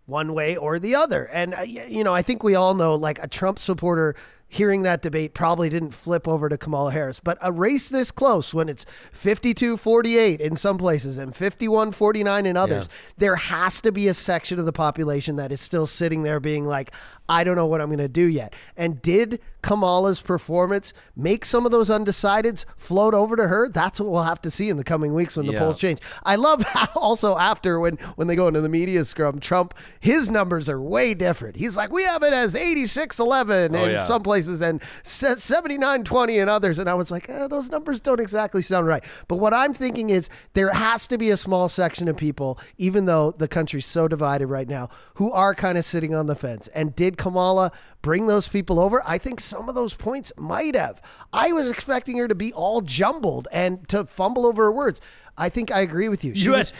one way or the other? And, I think we all know, like, a Trump supporter hearing that debate probably didn't flip over to Kamala Harris. But a race this close, when it's 52-48 in some places and 51-49 in others, there has to be a section of the population that is still sitting there being like, I don't know what I'm going to do yet. And did Kamala's performance make some of those undecideds float over to her? That's what we'll have to see in the coming weeks when the polls change. I love how also after when they go into the media scrum, Trump, his numbers are way different. He's like, we have it as 86-11 in some places and 79-20 in others. And I was like, those numbers don't exactly sound right. But what I'm thinking is there has to be a small section of people, even though the country's so divided right now, who are kind of sitting on the fence. And did Kamala bring those people over? I think some of those points might have. I was expecting her to be all jumbled and to fumble over her words. I think I agree with you.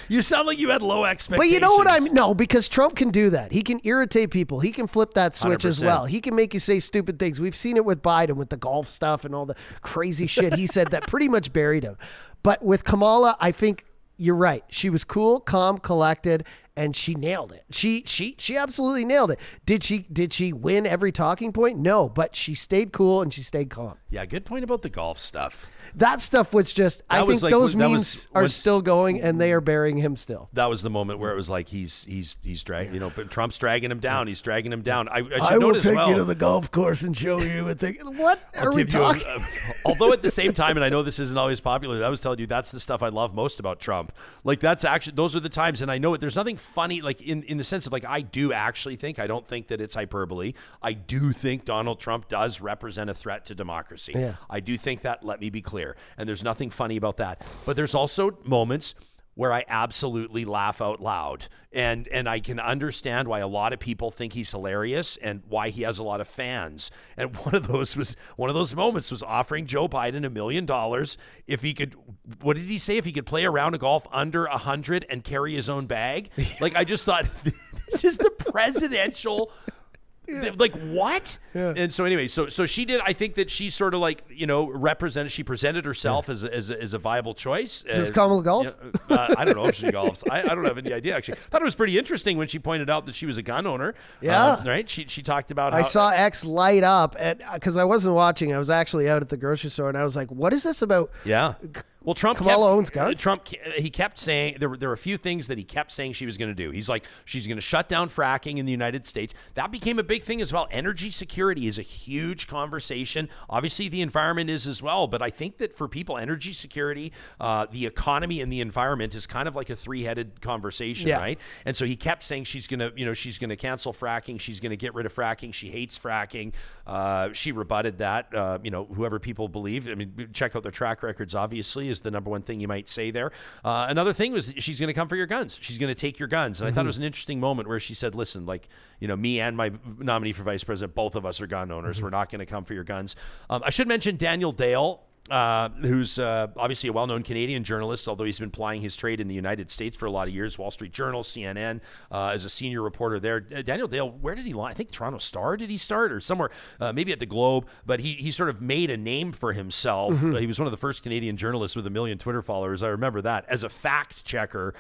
You sound like you had low expectations. But you know what no, because Trump can do that. He can irritate people. He can flip that switch 100%. as well. He can make you say stupid things. We've seen it with Biden with the golf stuff and all the crazy shit he said that pretty much buried him. But with Kamala, I think you're right. She was cool, calm, collected, and she nailed it. She absolutely nailed it. Did she win every talking point? No, but she stayed cool and she stayed calm. Yeah, good point about the golf stuff. That stuff was just, I think those memes are still going, and they are burying him still. That was the moment where it was like he's dragging, but Trump's dragging him down. He's dragging him down. I will take you to the golf course and show you what are we talking? Although at the same time, and I know this isn't always popular, I was telling you that's the stuff I love most about Trump. Like that's actually, those are the times, and I know there's nothing funny, like in the sense of like, I do actually think, I don't think that it's hyperbole. I do think Donald Trump does represent a threat to democracy. Yeah. I do think that, let me be clear. And there's nothing funny about that. But there's also moments where I absolutely laugh out loud. And I can understand why a lot of people think he's hilarious and why he has a lot of fans. And one of those moments was offering Joe Biden $1 million if he could, what did he say? If he could play a round of golf under 100 and carry his own bag. Like, I just thought, this is the presidential. Like what? Yeah. And so anyway, so she did. I think that she sort of like represented. She presented herself as a viable choice. Does Kamala golf? I don't know if she golfs. I don't have any idea actually. Thought it was pretty interesting when she pointed out that she was a gun owner. Yeah, right. She talked about. I saw X light up, because I wasn't watching. I was actually out at the grocery store, and I was like, "What is this about?" Yeah. Well, Kamala owns guns. Trump, he kept saying there were a few things that he kept saying she was going to do. He's like, she's going to shut down fracking in the United States. That became a big thing as well. Energy security is a huge conversation. Obviously, the environment is as well. But I think that for people, energy security, the economy, and the environment is kind of like a three-headed conversation, right? And so he kept saying she's going to cancel fracking. She's going to get rid of fracking. She hates fracking. She rebutted that. Whoever people believe. I mean, check out their track records. Obviously, is the number one thing you might say there. Another thing was she's going to come for your guns. She's going to take your guns. And I thought it was an interesting moment where she said, listen, like, me and my nominee for vice president, both of us are gun owners. We're not going to come for your guns. I should mention Daniel Dale, who's obviously a well-known Canadian journalist, although he's been plying his trade in the United States for a lot of years, Wall Street Journal, CNN, as a senior reporter there. Daniel Dale, where did he lie? I think Toronto Star did he start, or somewhere, maybe at the Globe, but he sort of made a name for himself. He was one of the first Canadian journalists with 1 million Twitter followers, I remember that, as a fact checker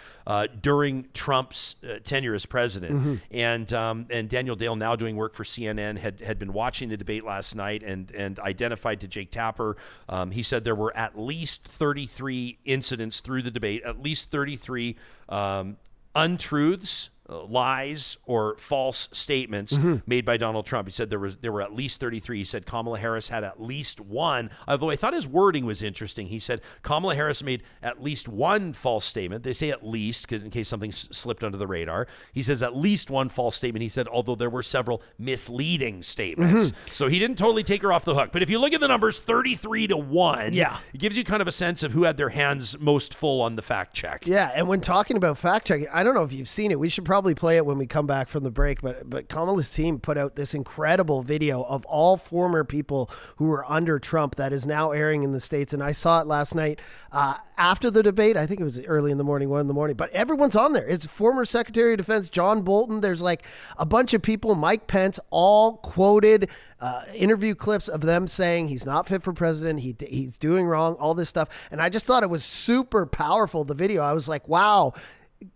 during Trump's tenure as president. And Daniel Dale, now doing work for CNN, had been watching the debate last night and identified to Jake Tapper. He said there were at least 33 incidents through the debate, at least 33 untruths, lies, or false statements made by Donald Trump. He said there were at least 33. He said Kamala Harris had at least one, although I thought his wording was interesting. He said Kamala Harris made at least one false statement. They say at least because in case something slipped under the radar. He says at least one false statement. He said although there were several misleading statements. So he didn't totally take her off the hook. But if you look at the numbers 33-1, it gives you kind of a sense of who had their hands most full on the fact check. Yeah, and when talking about fact checking, I don't know if you've seen it. We should probably play it when we come back from the break, but Kamala's team put out this incredible video of all former people who were under Trump that is now airing in the States, and I saw it last night after the debate. I think it was early in the morning, 1 in the morning, but everyone's on there. It's former Secretary of Defense John Bolton. There's like a bunch of people, Mike Pence, all quoted interview clips of them saying he's not fit for president, he's doing wrong, all this stuff, and I just thought it was super powerful, the video. I was like, wow,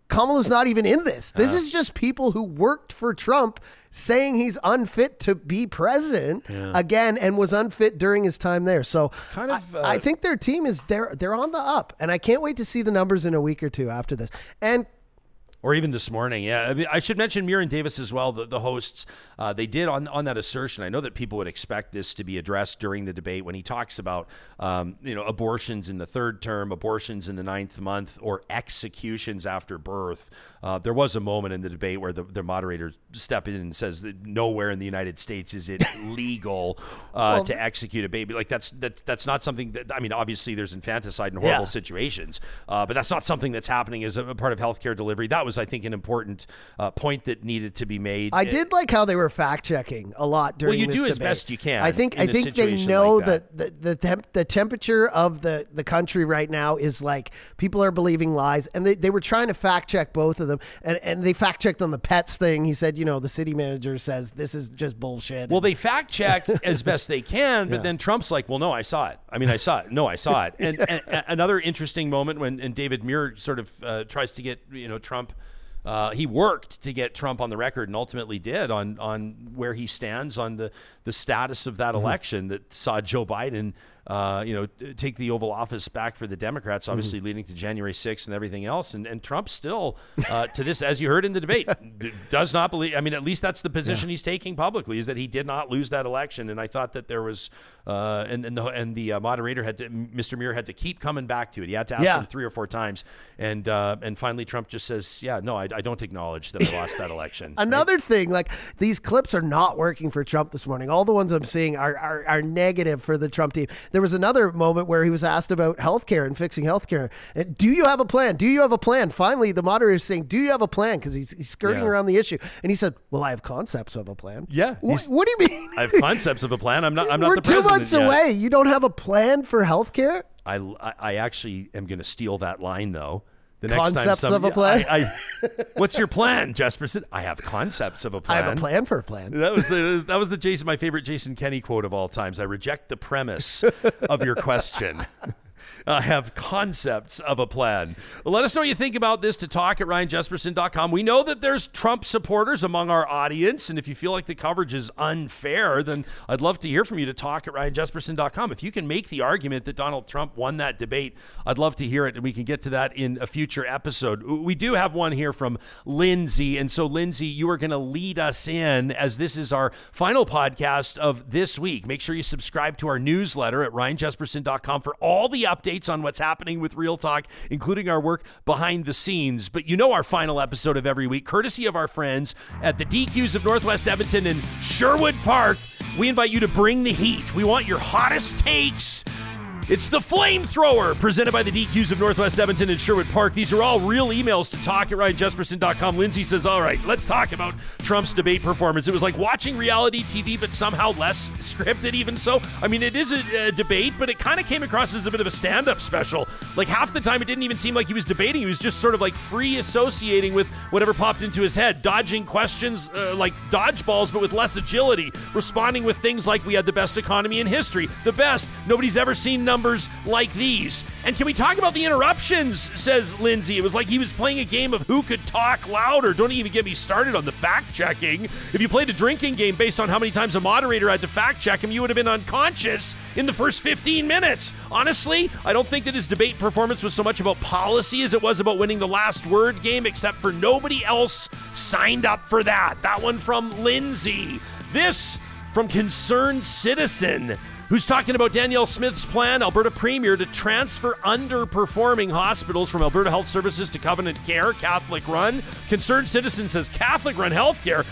Kamala's not even in this. This is just people who worked for Trump saying he's unfit to be president again and was unfit during his time there. So I think their team is they're on the up, and I can't wait to see the numbers in a week or two after this. And or even this morning, yeah. I mean, I should mention Muir and Davis as well, the hosts. They did on that assertion. I know that people would expect this to be addressed during the debate when he talks about, abortions in the third term, abortions in the 9th month, or executions after birth. There was a moment in the debate where the moderator stepped in and says that nowhere in the United States is it legal to execute a baby. Like that's not something that, I mean, obviously there's infanticide in horrible situations, but that's not something that's happening as a part of healthcare delivery. That was, I think, an important point that needed to be made. I did like how they were fact checking a lot during this debate. Well, you do as best you can. I think they know like that the temperature of the country right now is like people are believing lies, and they were trying to fact check both of them, and they fact checked on the pets thing. He said, the city manager says this is just bullshit. Well, they fact checked as best they can, but then Trump's like, well, no, I saw it. I mean, I saw it. No, I saw it. And another interesting moment when David Muir sort of tries to get Trump. He worked to get Trump on the record and ultimately did on where he stands on the status of that election that saw Joe Biden take the Oval Office back for the Democrats, obviously leading to January 6th and everything else. And Trump still, to this, as you heard in the debate, does not believe. I mean, at least that's the position he's taking publicly, is that he did not lose that election. And I thought that there was, and the moderator Mr. Muir had to keep coming back to it. He had to ask him 3 or 4 times, and finally Trump just says, no, I don't acknowledge that I lost that election. Another thing, like, these clips are not working for Trump this morning. All the ones I'm seeing are negative for the Trump team. There was another moment where he was asked about healthcare and fixing healthcare. Do you have a plan? Do you have a plan? Finally, the moderator is saying, do you have a plan? Because he's skirting around the issue. And he said, well, I have concepts of a plan. Yeah. What do you mean? I have concepts of a plan. I'm not the president. We're 2 months away. You don't have a plan for healthcare? I actually am going to steal that line, though. The next concepts time of a plan? What's your plan, Jesperson? I have concepts of a plan. I have a plan for a plan. That was my favorite Jason Kenney quote of all times. I reject the premise of your question. I have concepts of a plan. Well, let us know what you think about this to talk@RyanJesperson.com. We know that there's Trump supporters among our audience, and if you feel like the coverage is unfair, then I'd love to hear from you to talk@RyanJesperson.com. If you can make the argument that Donald Trump won that debate, I'd love to hear it, and we can get to that in a future episode. We do have one here from Lindsay, and so Lindsay, you are going to lead us in, as this is our final podcast of this week. Make sure you subscribe to our newsletter at RyanJesperson.com for all the updates on what's happening with Real Talk, including our work behind the scenes. But our final episode of every week, courtesy of our friends at the DQs of Northwest Edmonton and Sherwood Park, we invite you to bring the heat. We want your hottest takes. It's the Flamethrower, presented by the DQs of Northwest Edmonton and Sherwood Park. These are all real emails to talk@RyanJesperson.com. Lindsay says, all right, let's talk about Trump's debate performance. It was like watching reality TV, but somehow less scripted even so. I mean, it is a debate, but it kind of came across as a bit of a stand-up special. Like, half the time, it didn't even seem like he was debating. He was just sort of like free associating with whatever popped into his head, dodging questions like dodgeballs, but with less agility, responding with things like, we had the best economy in history, the best. Nobody's ever seen numbers like these. And can we talk about the interruptions, says Lindsay. It was like he was playing a game of who could talk louder. Don't even get me started on the fact-checking. If you played a drinking game based on how many times a moderator had to fact-check him, you would have been unconscious in the first 15 minutes. Honestly, I don't think that his debate performance was so much about policy as it was about winning the last word game, except for nobody else signed up for that. That one from Lindsay. This from Concerned Citizen, who's talking about Danielle Smith's plan, Alberta Premier, to transfer underperforming hospitals from Alberta Health Services to Covenant Care, Catholic-run. Concerned Citizen says Catholic-run healthcare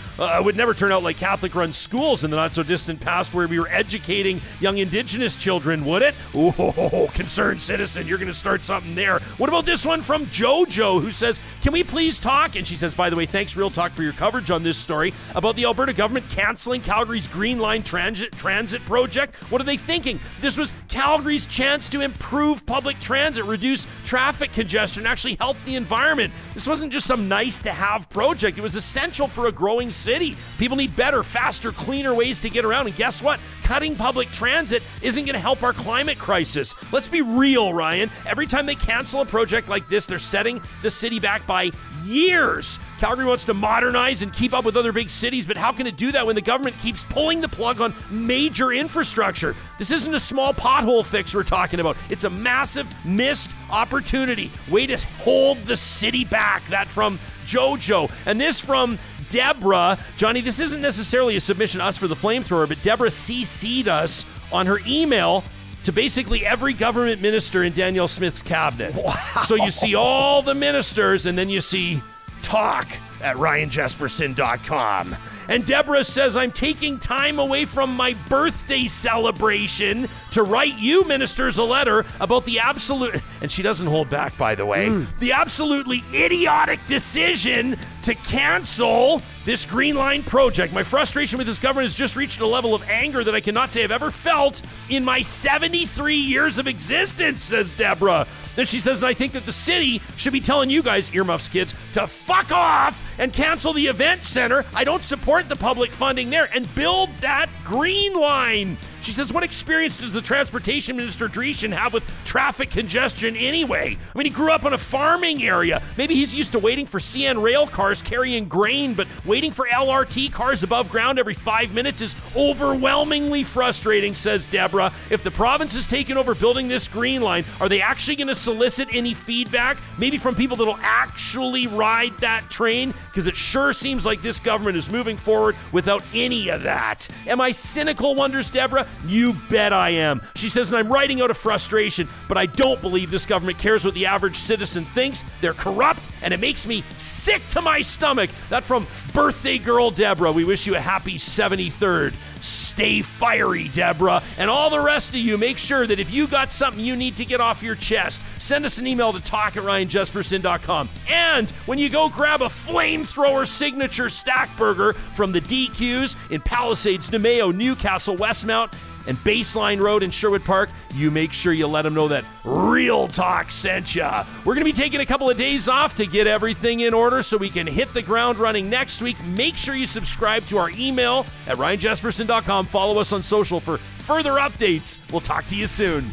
would never turn out like Catholic-run schools in the not-so-distant past where we were educating young Indigenous children, would it? Oh, Concerned Citizen, you're going to start something there. What about this one from JoJo, who says, can we please talk? And she says, by the way, thanks Real Talk for your coverage on this story about the Alberta government canceling Calgary's Green Line transit project. What are they thinking? This was Calgary's chance to improve public transit, reduce traffic congestion, actually help the environment. This wasn't just some nice-to-have project. It was essential for a growing city. People need better, faster, cleaner ways to get around. And guess what? Cutting public transit isn't going to help our climate crisis. Let's be real, Ryan. Every time they cancel a project like this, they're setting the city back by years. Calgary wants to modernize and keep up with other big cities, but how can it do that when the government keeps pulling the plug on major infrastructure? This isn't a small pothole fix we're talking about. It's a massive missed opportunity. Way to hold the city back. That from JoJo. And this from Deborah. Johnny, this isn't necessarily a submission to us for the Flamethrower, but Deborah CC'd us on her email to basically every government minister in Danielle Smith's cabinet. Wow. So you see all the ministers, and then you see talk@RyanJesperson.com. And Deborah says, I'm taking time away from my birthday celebration to write you ministers a letter about the absolute, and she doesn't hold back, by the way, the absolutely idiotic decision to cancel this Green Line project. My frustration with this government has just reached a level of anger that I cannot say I've ever felt in my 73 years of existence, says Deborah. Then she says, and I think that the city should be telling you guys, earmuffs kids, to fuck off and cancel the event center. I don't support the public funding there and build that Green Line. She says, what experience does the transportation minister Dreeshen have with traffic congestion anyway? I mean, he grew up in a farming area. Maybe he's used to waiting for CN rail cars carrying grain, but waiting for LRT cars above ground every 5 minutes is overwhelmingly frustrating, says Deborah. If the province is taking over building this green line, are they actually going to solicit any feedback? Maybe from people that'll actually ride that train? Because it sure seems like this government is moving forward without any of that. Am I cynical, wonders Deborah? You bet I am. She says, and I'm writing out of frustration, but I don't believe this government cares what the average citizen thinks. They're corrupt, and it makes me sick to my stomach. That from birthday girl Deborah. We wish you a happy 73rd. Stay fiery, Deborah. And all the rest of you, make sure that if you got something you need to get off your chest, send us an email to talk@ryanjesperson.com. And when you go grab a flamethrower signature stack burger from the DQs in Palisades, Nemeo, Newcastle, Westmount, and Baseline Road in Sherwood Park, you make sure you let them know that Real Talk sent ya. We're going to be taking a couple of days off to get everything in order so we can hit the ground running next week. Make sure you subscribe to our email at ryanjesperson.com. Follow us on social for further updates. We'll talk to you soon.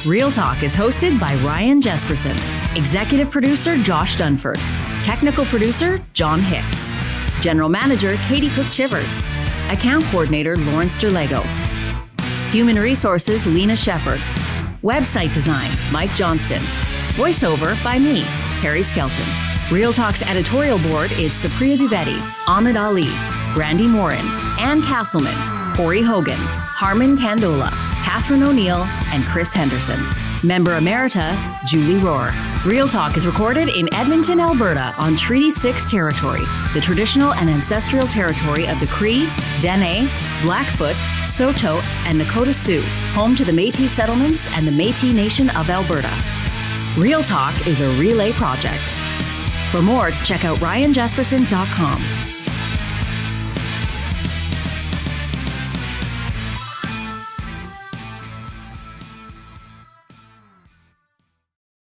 Real Talk is hosted by Ryan Jesperson, executive producer Josh Dunford, technical producer John Hicks, general manager Katie Cook-Chivers, account coordinator Lawrence Derlego, human resources Lena Shepard, website design Mike Johnston, voiceover by me, Carrie Skelton. Real Talk's editorial board is Supriya Dwivedi, Ahmed Ali, Brandy Morin, Ann Castleman, Corey Hogan, Harmon Candola, Catherine O'Neill, and Chris Henderson. Member Emerita, Julie Rohr. Real Talk is recorded in Edmonton, Alberta on Treaty 6 territory, the traditional and ancestral territory of the Cree, Dene, Blackfoot, Saulteaux, and Nakota Sioux, home to the Métis settlements and the Métis Nation of Alberta. Real Talk is a relay project. For more, check out ryanjesperson.com.